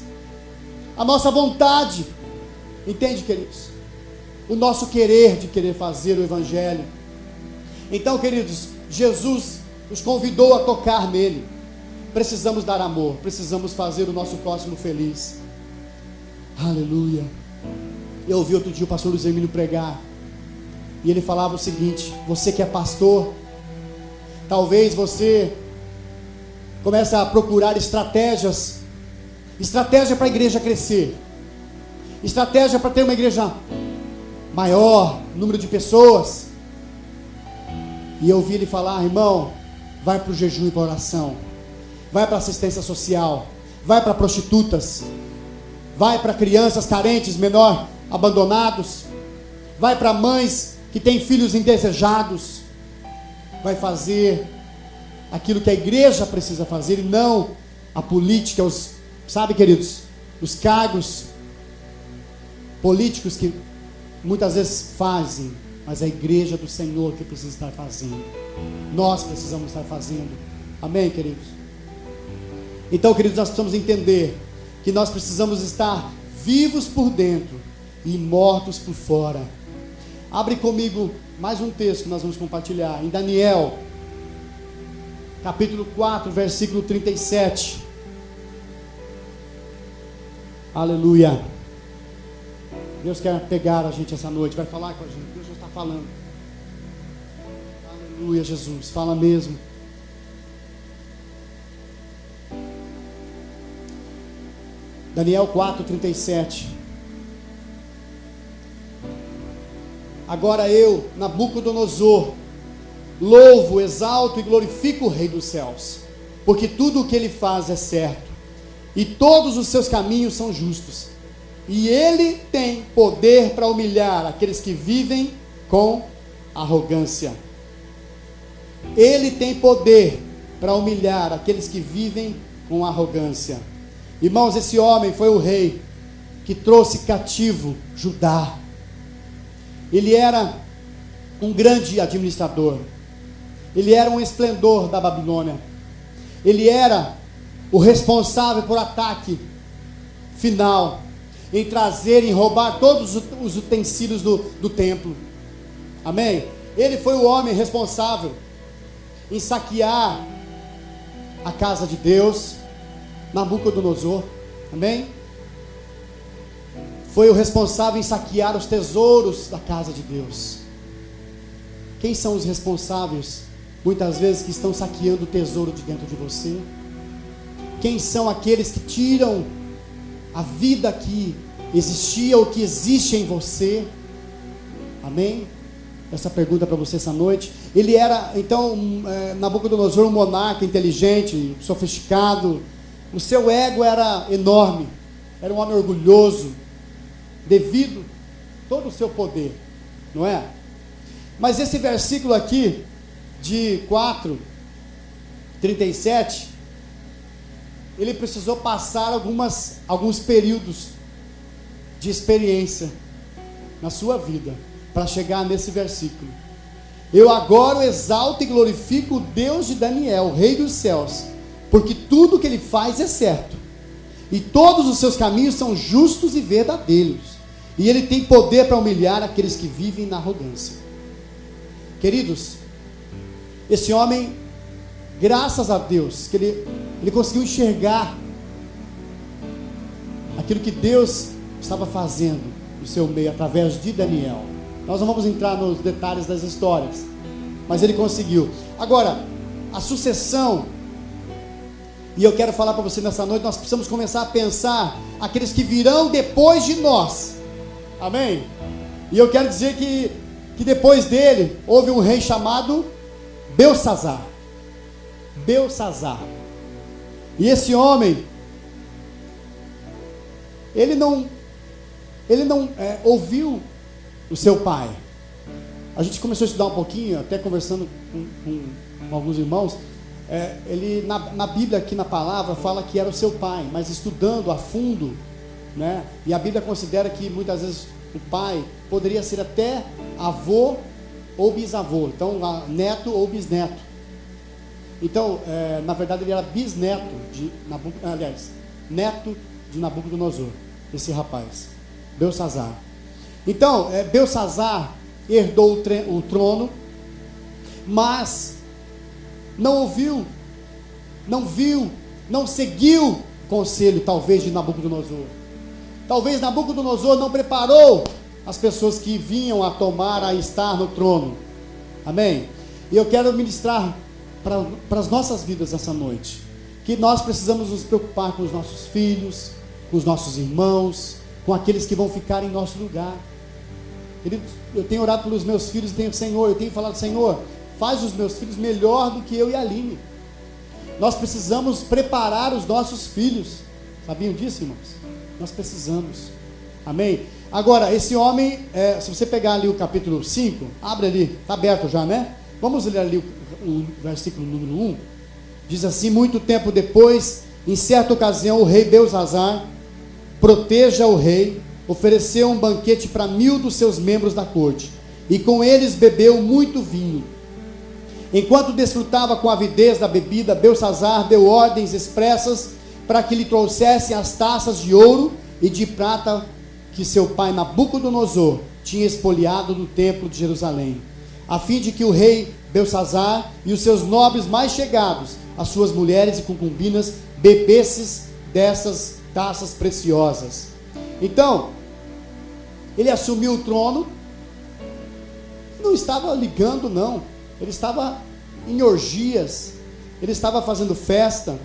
Speaker 1: a nossa vontade, entende, queridos? O nosso querer de querer fazer o Evangelho. Então, queridos, Jesus nos convidou a tocar nele. Precisamos dar amor, precisamos fazer o nosso próximo feliz. Aleluia. Eu ouvi outro dia o pastor Luiz Emílio pregar, e ele falava o seguinte: você que é pastor, talvez você comece a procurar estratégia para a igreja crescer, estratégia para ter uma igreja maior, número de pessoas. E eu ouvi ele falar: irmão, vai para o jejum e para a oração, vai para a assistência social, vai para prostitutas, vai para crianças carentes, menor, abandonados, vai para mães que têm filhos indesejados, vai fazer aquilo que a igreja precisa fazer, e não a política, sabe, queridos, os cargos políticos que muitas vezes fazem, mas a igreja do Senhor que precisa estar fazendo, nós precisamos estar fazendo. Amém, queridos? Então, queridos, nós precisamos entender que nós precisamos estar vivos por dentro e mortos por fora. Abre comigo mais um texto que nós vamos compartilhar, em Daniel, capítulo 4, versículo 37. Aleluia. Deus quer pegar a gente essa noite, vai falar com a gente. Deus já está falando. Aleluia, Jesus, fala mesmo. Daniel 4, 37. Agora eu, Nabucodonosor, louvo, exalto e glorifico o Rei dos céus, porque tudo o que ele faz é certo, e todos os seus caminhos são justos, e ele tem poder para humilhar aqueles que vivem com arrogância. Ele tem poder para humilhar aqueles que vivem com arrogância. Irmãos, esse homem foi o rei que trouxe cativo Judá. Ele era um grande administrador, ele era um esplendor da Babilônia, ele era o responsável por ataque final, em trazer e roubar todos os utensílios do templo. Amém? Ele foi o homem responsável em saquear a casa de Deus, Nabucodonosor. Amém? Foi o responsável em saquear os tesouros da casa de Deus. Quem são os responsáveis, muitas vezes, que estão saqueando o tesouro de dentro de você? Quem são aqueles que tiram a vida que existia ou que existe em você? Amém? Essa pergunta para você essa noite. Ele era, então, Nabucodonosor, um monarca inteligente, sofisticado. O seu ego era enorme, era um homem orgulhoso, devido todo o seu poder, não é? Mas esse versículo aqui, de 4, 37, ele precisou passar alguns períodos de experiência na sua vida, para chegar nesse versículo. Eu agora exalto e glorifico o Deus de Daniel, o Rei dos céus, porque tudo que ele faz é certo, e todos os seus caminhos são justos e verdadeiros, e ele tem poder para humilhar aqueles que vivem na arrogância. Queridos, esse homem, graças a Deus, que ele conseguiu enxergar aquilo que Deus estava fazendo no seu meio, através de Daniel. Nós não vamos entrar nos detalhes das histórias, mas ele conseguiu. Agora, a sucessão, e eu quero falar para você nessa noite, nós precisamos começar a pensar aqueles que virão depois de nós. Amém? E eu quero dizer que depois dele, houve um rei chamado Belsazar. E esse homem, ele não ouviu o seu pai. A gente começou a estudar um pouquinho, até conversando com alguns irmãos. Ele na Bíblia, aqui na palavra, fala que era o seu pai, mas estudando a fundo, né? E a Bíblia considera que muitas vezes o pai poderia ser até avô ou bisavô, então neto ou bisneto. Então, na verdade, ele era bisneto neto de Nabucodonosor, esse rapaz, Belsazar. Então, Belsazar herdou o trono, mas não ouviu, não viu, não seguiu o conselho, talvez, de Nabucodonosor. Talvez Nabucodonosor não preparou as pessoas que vinham a estar no trono. Amém? E eu quero ministrar para as nossas vidas essa noite, que nós precisamos nos preocupar com os nossos filhos, com os nossos irmãos, com aqueles que vão ficar em nosso lugar. Eu tenho orado pelos meus filhos e eu tenho falado, Senhor, faz os meus filhos melhor do que eu e a Aline. Nós precisamos preparar os nossos filhos. Sabiam disso, irmãos? Nós precisamos. Amém? Agora, esse homem, se você pegar ali o capítulo 5, abre ali, está aberto já, né? Vamos ler ali o versículo número 1. Diz assim: muito tempo depois, em certa ocasião, o rei Belsazar, proteja o rei, ofereceu um banquete para 1000 dos seus membros da corte, e com eles bebeu muito vinho. Enquanto desfrutava com avidez da bebida, Belsazar deu ordens expressas para que lhe trouxessem as taças de ouro e de prata que seu pai Nabucodonosor tinha espoliado do templo de Jerusalém, a fim de que o rei Belsazar e os seus nobres mais chegados, as suas mulheres e concubinas, bebessem dessas taças preciosas. Então, ele assumiu o trono, não estava ligando não, ele estava em orgias, ele estava fazendo festa,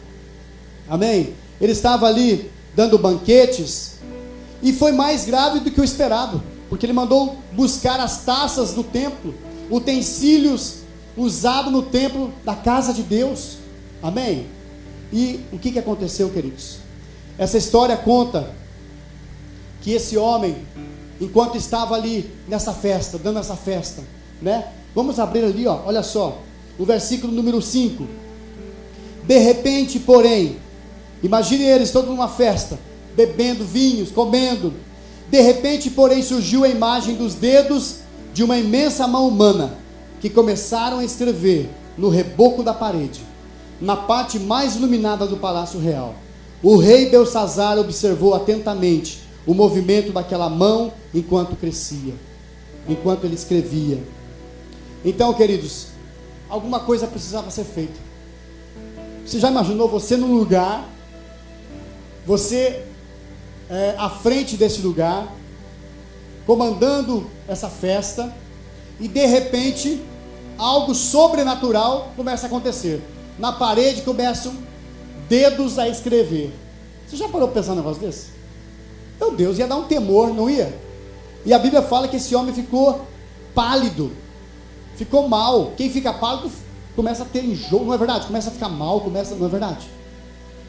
Speaker 1: amém? Ele estava ali dando banquetes, e foi mais grave do que o esperado, porque ele mandou buscar as taças do templo, utensílios usados no templo da casa de Deus, amém? E o que aconteceu, queridos? Essa história conta que esse homem, enquanto estava ali nessa festa, dando essa festa, né? Vamos abrir ali, ó, olha só, o versículo número 5. De repente, porém, imagine eles todos numa festa, bebendo vinhos, comendo. De repente, porém, surgiu a imagem dos dedos de uma imensa mão humana, que começaram a escrever no reboco da parede, na parte mais iluminada do palácio real. O rei Belsazar observou atentamente o movimento daquela mão enquanto crescia, enquanto ele escrevia. Então, queridos, alguma coisa precisava ser feita. Você já imaginou você num lugar, você à frente desse lugar, comandando essa festa, e de repente algo sobrenatural começa a acontecer. Na parede começam dedos a escrever. Você já parou para pensar num negócio desse? Meu Deus, ia dar um temor, não ia? E a Bíblia fala que esse homem ficou pálido, ficou mal. Quem fica pálido começa a ter enjoo, não é verdade? Começa a ficar mal, não é verdade?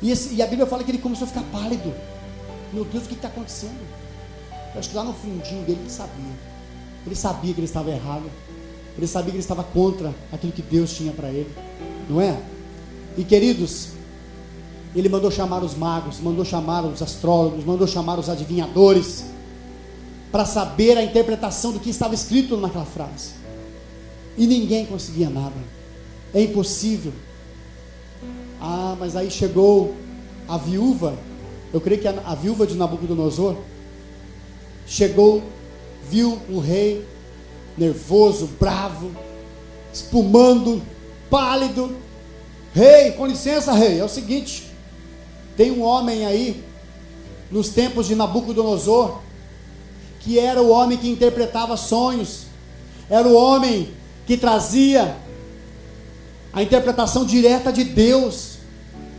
Speaker 1: E a Bíblia fala que ele começou a ficar pálido. Meu Deus, o que está acontecendo? Eu acho que lá no fundinho dele ele sabia. Ele sabia que ele estava errado. Ele sabia que ele estava contra aquilo que Deus tinha para ele, não é? E queridos, ele mandou chamar os magos, mandou chamar os astrólogos, mandou chamar os adivinhadores, para saber a interpretação do que estava escrito naquela frase. E ninguém conseguia nada. É impossível. Ah, mas aí chegou a viúva, eu creio que a viúva de Nabucodonosor, chegou, viu o rei nervoso, bravo, espumando, pálido. Rei, com licença, rei, é o seguinte, tem um homem aí, nos tempos de Nabucodonosor, que era o homem que interpretava sonhos, era o homem que trazia a interpretação direta de Deus,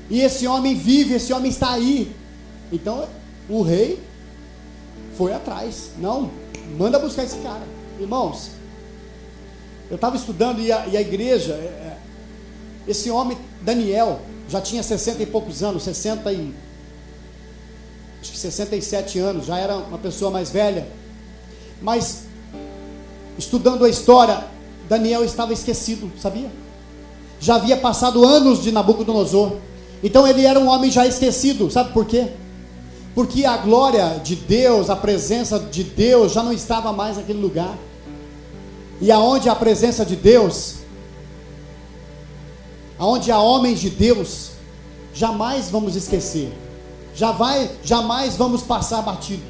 Speaker 1: e esse homem vive, esse homem está aí. Então o rei foi atrás, não, manda buscar esse cara. Irmãos, eu estava estudando e a igreja, esse homem, Daniel, já tinha 60 e poucos anos, acho que 67 anos, já era uma pessoa mais velha, mas estudando a história, Daniel estava esquecido, sabia? Já havia passado anos de Nabucodonosor. Então ele era um homem já esquecido. Sabe por quê? Porque a glória de Deus, a presença de Deus já não estava mais naquele lugar. E aonde há a presença de Deus, aonde há homens de Deus, jamais vamos esquecer, jamais vamos passar batido.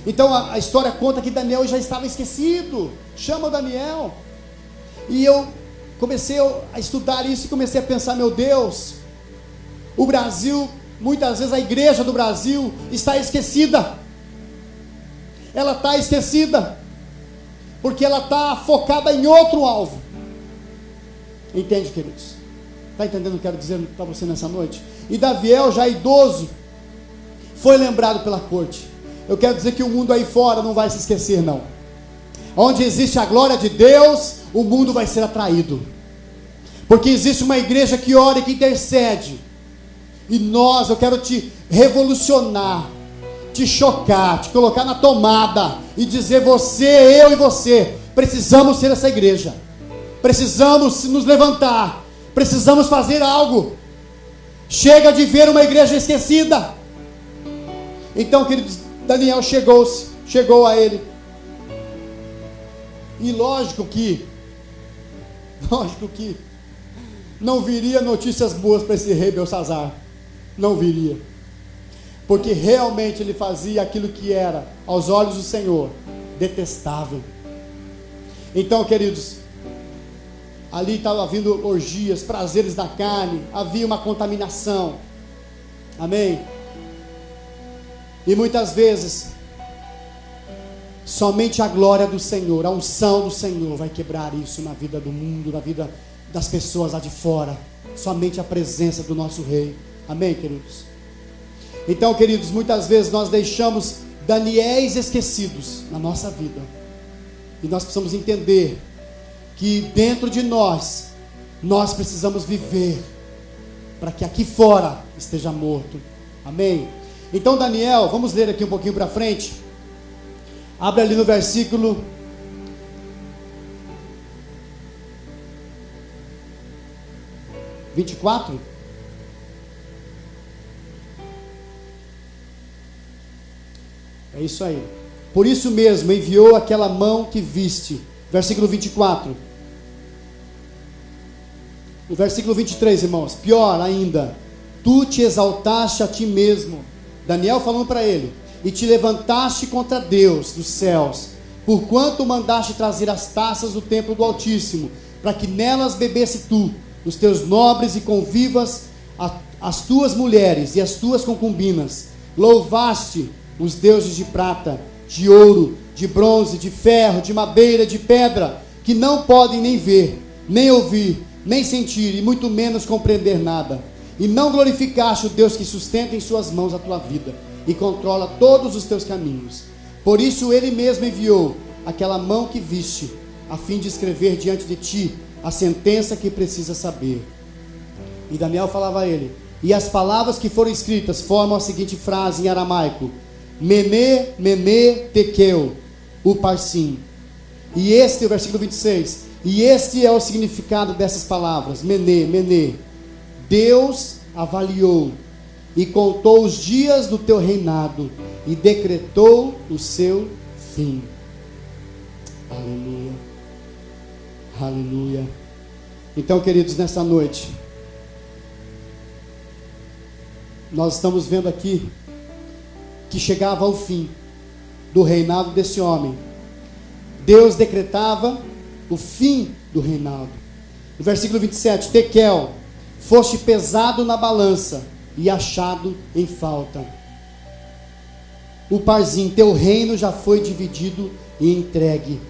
Speaker 1: Então a história conta que Daniel já estava esquecido. Chama o Daniel. E eu comecei a estudar isso e comecei a pensar, meu Deus, o Brasil, muitas vezes a igreja do Brasil está esquecida. Ela está esquecida, porque ela está focada em outro alvo. Entende, queridos? Está entendendo o que eu quero dizer para você nessa noite? E Daviel, já idoso, foi lembrado pela corte. Eu quero dizer que o mundo aí fora não vai se esquecer, não. Onde existe a glória de Deus, o mundo vai ser atraído. Porque existe uma igreja que ora e que intercede. E nós, eu quero te revolucionar, te chocar, te colocar na tomada e dizer: você, eu e você, precisamos ser essa igreja. Precisamos nos levantar. Precisamos fazer algo. Chega de ver uma igreja esquecida. Então, queridos, Daniel chegou a ele. E lógico que não viria notícias boas para esse rei Belsazar. Não viria. Porque realmente ele fazia aquilo que era, aos olhos do Senhor, detestável. Então, queridos, ali estava havendo orgias, prazeres da carne, havia uma contaminação. Amém? E muitas vezes, somente a glória do Senhor, a unção do Senhor vai quebrar isso na vida do mundo, na vida das pessoas lá de fora. Somente a presença do nosso Rei. Amém, queridos? Então, queridos, muitas vezes nós deixamos Daniéis esquecidos na nossa vida. E nós precisamos entender que dentro de nós precisamos viver para que aqui fora esteja morto. Amém? Então, Daniel, vamos ler aqui um pouquinho para frente. Abre ali no versículo 24. É isso aí. Por isso mesmo enviou aquela mão que viste. Versículo 24. O versículo 23, irmãos. Pior ainda. Tu te exaltaste a ti mesmo. Daniel falando para ele. E te levantaste contra Deus dos céus. Porquanto mandaste trazer as taças do templo do Altíssimo, para que nelas bebesse tu, os teus nobres e convivas, as tuas mulheres e as tuas concubinas. Louvaste os deuses de prata, de ouro, de bronze, de ferro, de madeira, de pedra, que não podem nem ver, nem ouvir, nem sentir, e muito menos compreender nada. E não glorificaste o Deus que sustenta em suas mãos a tua vida, e controla todos os teus caminhos. Por isso ele mesmo enviou aquela mão que viste, a fim de escrever diante de ti a sentença que precisa saber. E Daniel falava a ele, e as palavras que foram escritas formam a seguinte frase em aramaico: Mene, Mene, Tekel, Uparsim. E este é o versículo 26. E este é o significado dessas palavras: Mene, Mene. Deus avaliou e contou os dias do teu reinado e decretou o seu fim. Aleluia. Aleluia. Então, queridos, nessa noite, nós estamos vendo aqui que chegava ao fim do reinado desse homem. Deus decretava o fim do reinado. No versículo 27, Tekel, foste pesado na balança e achado em falta. Uparsim, teu reino já foi dividido e entregue.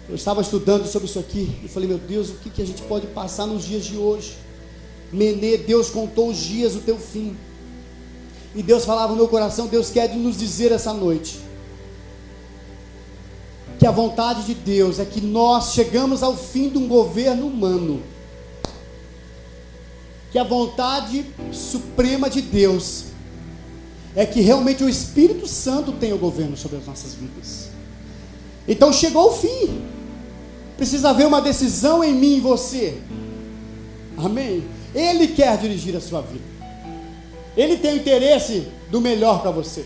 Speaker 1: Eu estava estudando sobre isso aqui e falei, meu Deus, o que a gente pode passar nos dias de hoje? Mene, Deus contou os dias do teu fim. E Deus falava no meu coração, Deus quer nos dizer essa noite que a vontade de Deus é que nós chegamos ao fim de um governo humano. Que a vontade suprema de Deus é que realmente o Espírito Santo tenha o governo sobre as nossas vidas. Então chegou o fim. Precisa haver uma decisão em mim e você. Amém? Ele quer dirigir a sua vida. Ele tem o interesse do melhor para você.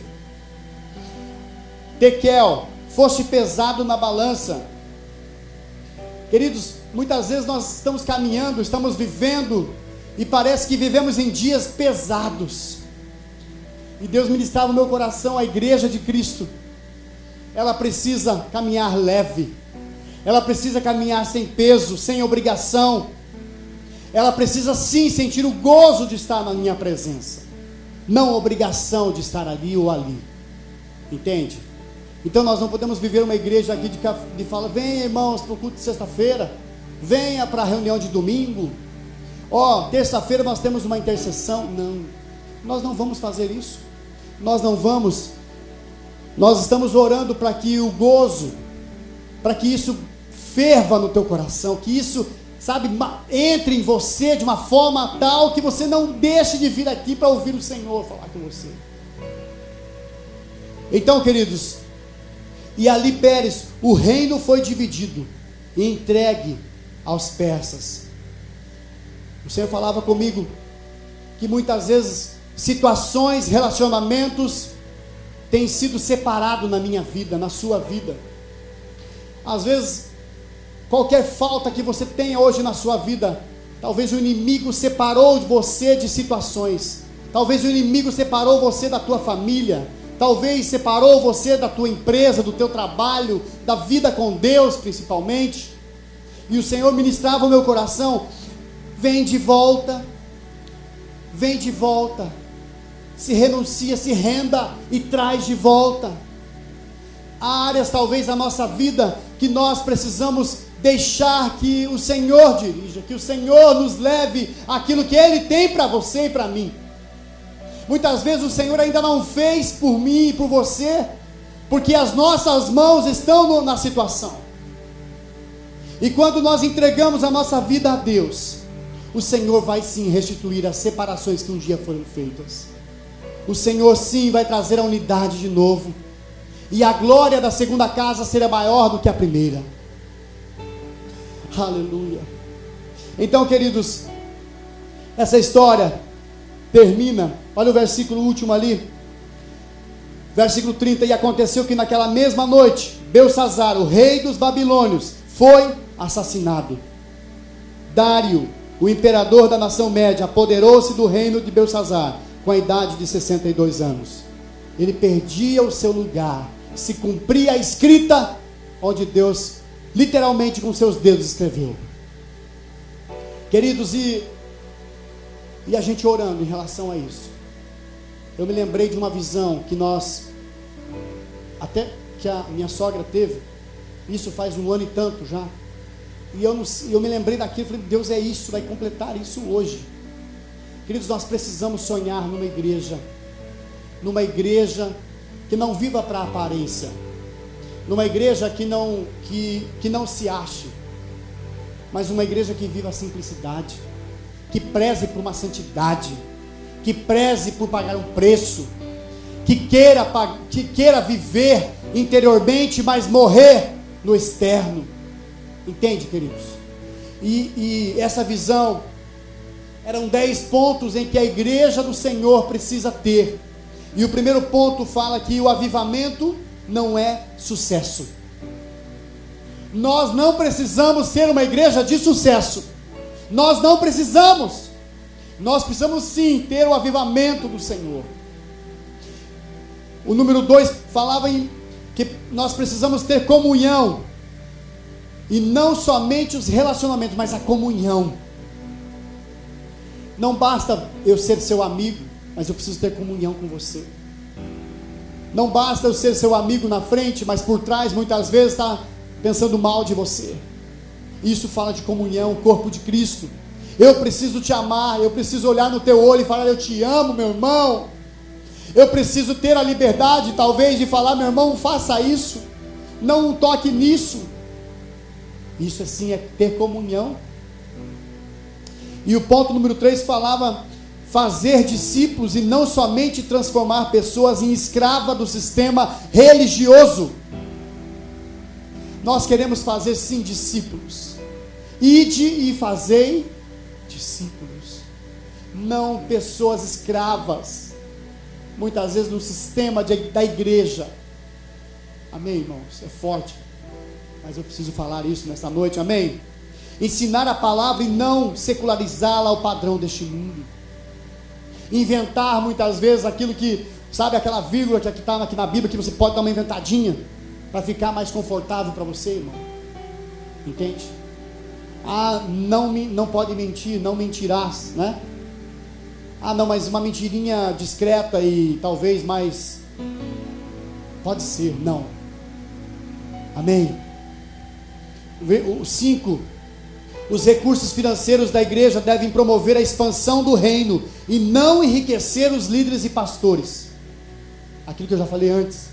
Speaker 1: Tekel, foste pesado na balança. Queridos, muitas vezes nós estamos caminhando, estamos vivendo, e parece que vivemos em dias pesados. E Deus ministrava no meu coração, a igreja de Cristo, ela precisa caminhar leve, ela precisa caminhar sem peso, sem obrigação, ela precisa sim sentir o gozo de estar na minha presença, não a obrigação de estar ali ou ali, entende? Então nós não podemos viver uma igreja aqui de fala, venha irmãos para o culto de sexta-feira, venha para a reunião de domingo, terça-feira nós temos uma intercessão. Não, nós não vamos fazer isso, nós estamos orando para que o gozo, para que isso ferva no teu coração, que isso, entre em você de uma forma tal que você não deixe de vir aqui para ouvir o Senhor falar com você. Então, queridos, e ali Pérez, o reino foi dividido e entregue aos persas. O Senhor falava comigo que muitas vezes situações, relacionamentos têm sido separados na minha vida, na sua vida. Às vezes, qualquer falta que você tenha hoje na sua vida, talvez o inimigo separou você de situações, talvez o inimigo separou você da tua família, talvez separou você da tua empresa, do teu trabalho, da vida com Deus principalmente, e o Senhor ministrava o meu coração, vem de volta, se renuncia, se renda e traz de volta. Há áreas talvez na nossa vida que nós precisamos deixar que o Senhor dirija, que o Senhor nos leve aquilo que Ele tem para você e para mim. Muitas vezes o Senhor ainda não fez por mim e por você, porque as nossas mãos estão na situação. E quando nós entregamos a nossa vida a Deus, o Senhor vai sim restituir as separações que um dia foram feitas. O Senhor sim vai trazer a unidade de novo, e a glória da segunda casa será maior do que a primeira. Aleluia. Então, queridos, essa história termina, olha o versículo último ali, versículo 30, e aconteceu que naquela mesma noite, Belsazzar, o rei dos babilônios, foi assassinado. Dário, o imperador da nação média, apoderou-se do reino de Belsazzar, com a idade de 62 anos. Ele perdia o seu lugar, se cumpria a escrita, onde Deus, literalmente com seus dedos, escreveu. Queridos, e a gente orando em relação a isso, eu me lembrei de uma visão que até que a minha sogra teve, isso faz 1 ano e tanto já, e eu me lembrei daquilo, falei, Deus, é isso, vai completar isso hoje. Queridos, nós precisamos sonhar numa igreja que não viva para a aparência, numa igreja que não se ache, mas uma igreja que viva a simplicidade, que preze por uma santidade, que preze por pagar um preço, que queira viver interiormente, mas morrer no externo. Entende, queridos? E essa visão, eram 10 pontos em que a igreja do Senhor precisa ter, e o primeiro ponto fala que o avivamento não é sucesso. Nós não precisamos ser uma igreja de sucesso, nós não precisamos, nós precisamos sim ter o avivamento do Senhor. O número 2 falava que nós precisamos ter comunhão, e não somente os relacionamentos, mas a comunhão. Não basta eu ser seu amigo, mas eu preciso ter comunhão com você. Não basta eu ser seu amigo na frente, mas por trás muitas vezes está pensando mal de você. Isso fala de comunhão, o corpo de Cristo. Eu preciso te amar, eu preciso olhar no teu olho e falar, eu te amo, meu irmão. Eu preciso ter a liberdade talvez de falar, meu irmão, faça isso, não toque nisso. Isso assim é ter comunhão. E o ponto número 3 falava fazer discípulos e não somente transformar pessoas em escravas do sistema religioso. Nós queremos fazer sim discípulos. Ide e fazei discípulos, não pessoas escravas, muitas vezes no sistema da igreja. Amém, irmãos? É forte, mas eu preciso falar isso nessa noite, amém? Ensinar a palavra e não secularizá-la ao padrão deste mundo. Inventar muitas vezes aquilo que, sabe, aquela vírgula que está aqui na Bíblia, que você pode dar uma inventadinha, para ficar mais confortável para você, irmão. Entende? Não pode mentir, não mentirás, né? Não, mas uma mentirinha discreta e talvez mais... Pode ser, não. Amém? 5. Os recursos financeiros da igreja devem promover a expansão do reino e não enriquecer os líderes e pastores. Aquilo que eu já falei antes.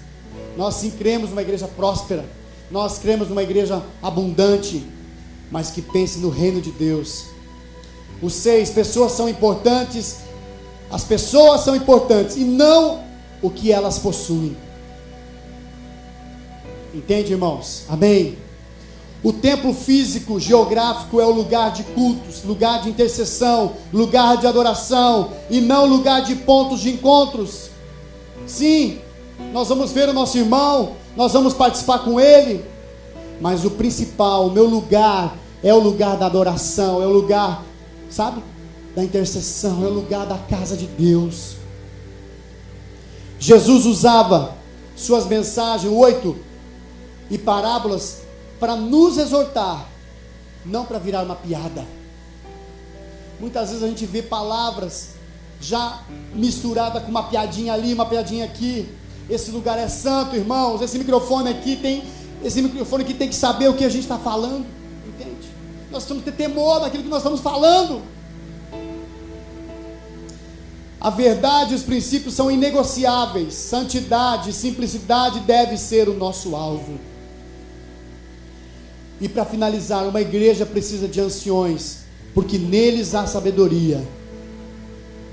Speaker 1: Nós sim cremos numa igreja próspera, nós cremos numa igreja abundante, mas que pense no reino de Deus. 6. Pessoas são importantes. As pessoas são importantes e não o que elas possuem. Entende, irmãos? Amém? O templo físico, geográfico, é o lugar de cultos, lugar de intercessão, lugar de adoração, e não lugar de pontos de encontros. Sim, nós vamos ver o nosso irmão, nós vamos participar com ele, mas o principal, o meu lugar, é o lugar da adoração, é o lugar, sabe, da intercessão, é o lugar da casa de Deus. Jesus usava suas mensagens, 8, e parábolas, para nos exortar, não para virar uma piada. Muitas vezes a gente vê palavras já misturada com uma piadinha ali, uma piadinha aqui. Esse lugar é santo, irmãos. Esse microfone aqui tem que saber o que a gente está falando, entende? Nós temos que ter temor daquilo que nós estamos falando. A verdade e os princípios são inegociáveis. Santidade, simplicidade deve ser o nosso alvo. E para finalizar, uma igreja precisa de anciões, porque neles há sabedoria.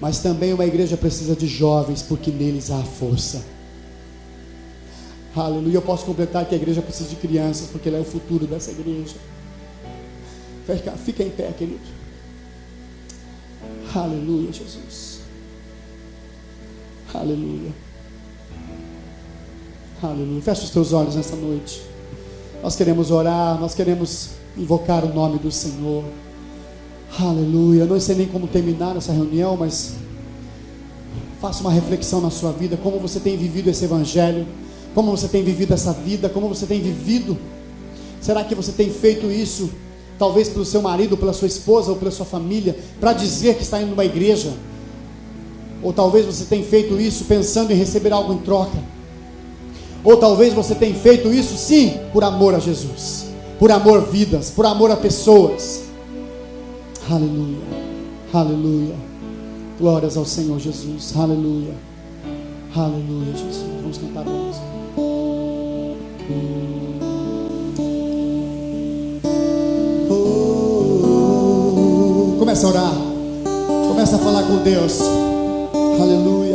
Speaker 1: Mas também uma igreja precisa de jovens, porque neles há força. Aleluia. Eu posso completar que a igreja precisa de crianças, porque ela é o futuro dessa igreja. Fica em pé, querido. Aleluia, Jesus. Aleluia. Aleluia. Fecha os teus olhos nessa noite. Nós queremos orar, nós queremos invocar o nome do Senhor. Aleluia. Eu não sei nem como terminar essa reunião, mas faça uma reflexão na sua vida, como você tem vivido esse evangelho, como você tem vivido essa vida, como você tem vivido. Será que você tem feito isso, talvez pelo seu marido, pela sua esposa ou pela sua família, para dizer que está indo numa igreja? Ou talvez você tenha feito isso pensando em receber algo em troca? Ou talvez você tenha feito isso, sim, por amor a Jesus, por amor a vidas, por amor a pessoas. Aleluia, aleluia. Glórias ao Senhor Jesus, aleluia, aleluia, Jesus. Vamos cantar a música. Começa a orar, começa a falar com Deus. Aleluia.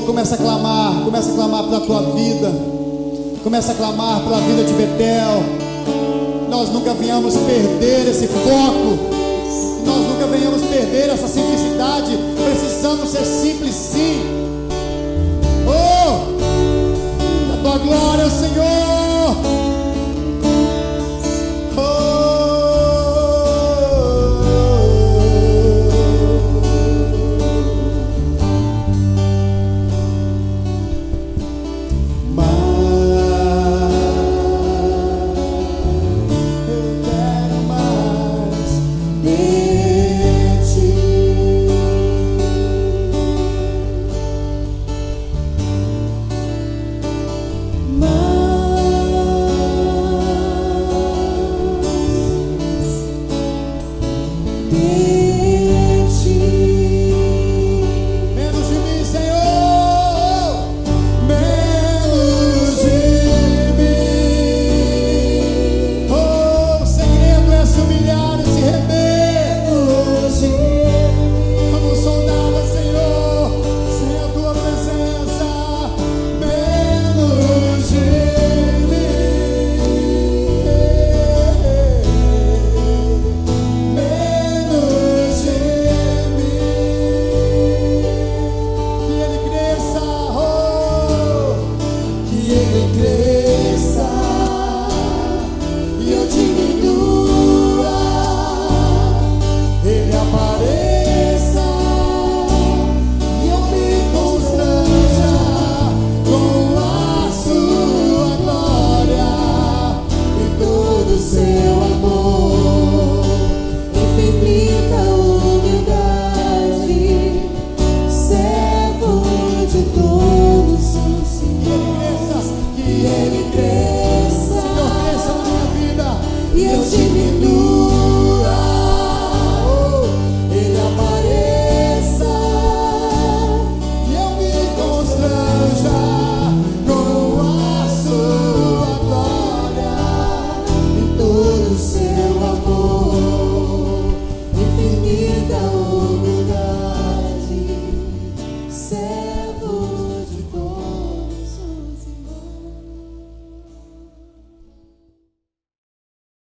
Speaker 1: Começa a clamar pela tua vida, começa a clamar pela vida de Betel. Nós nunca venhamos perder esse foco, nós nunca venhamos perder essa simplicidade. Precisamos ser simples, sim,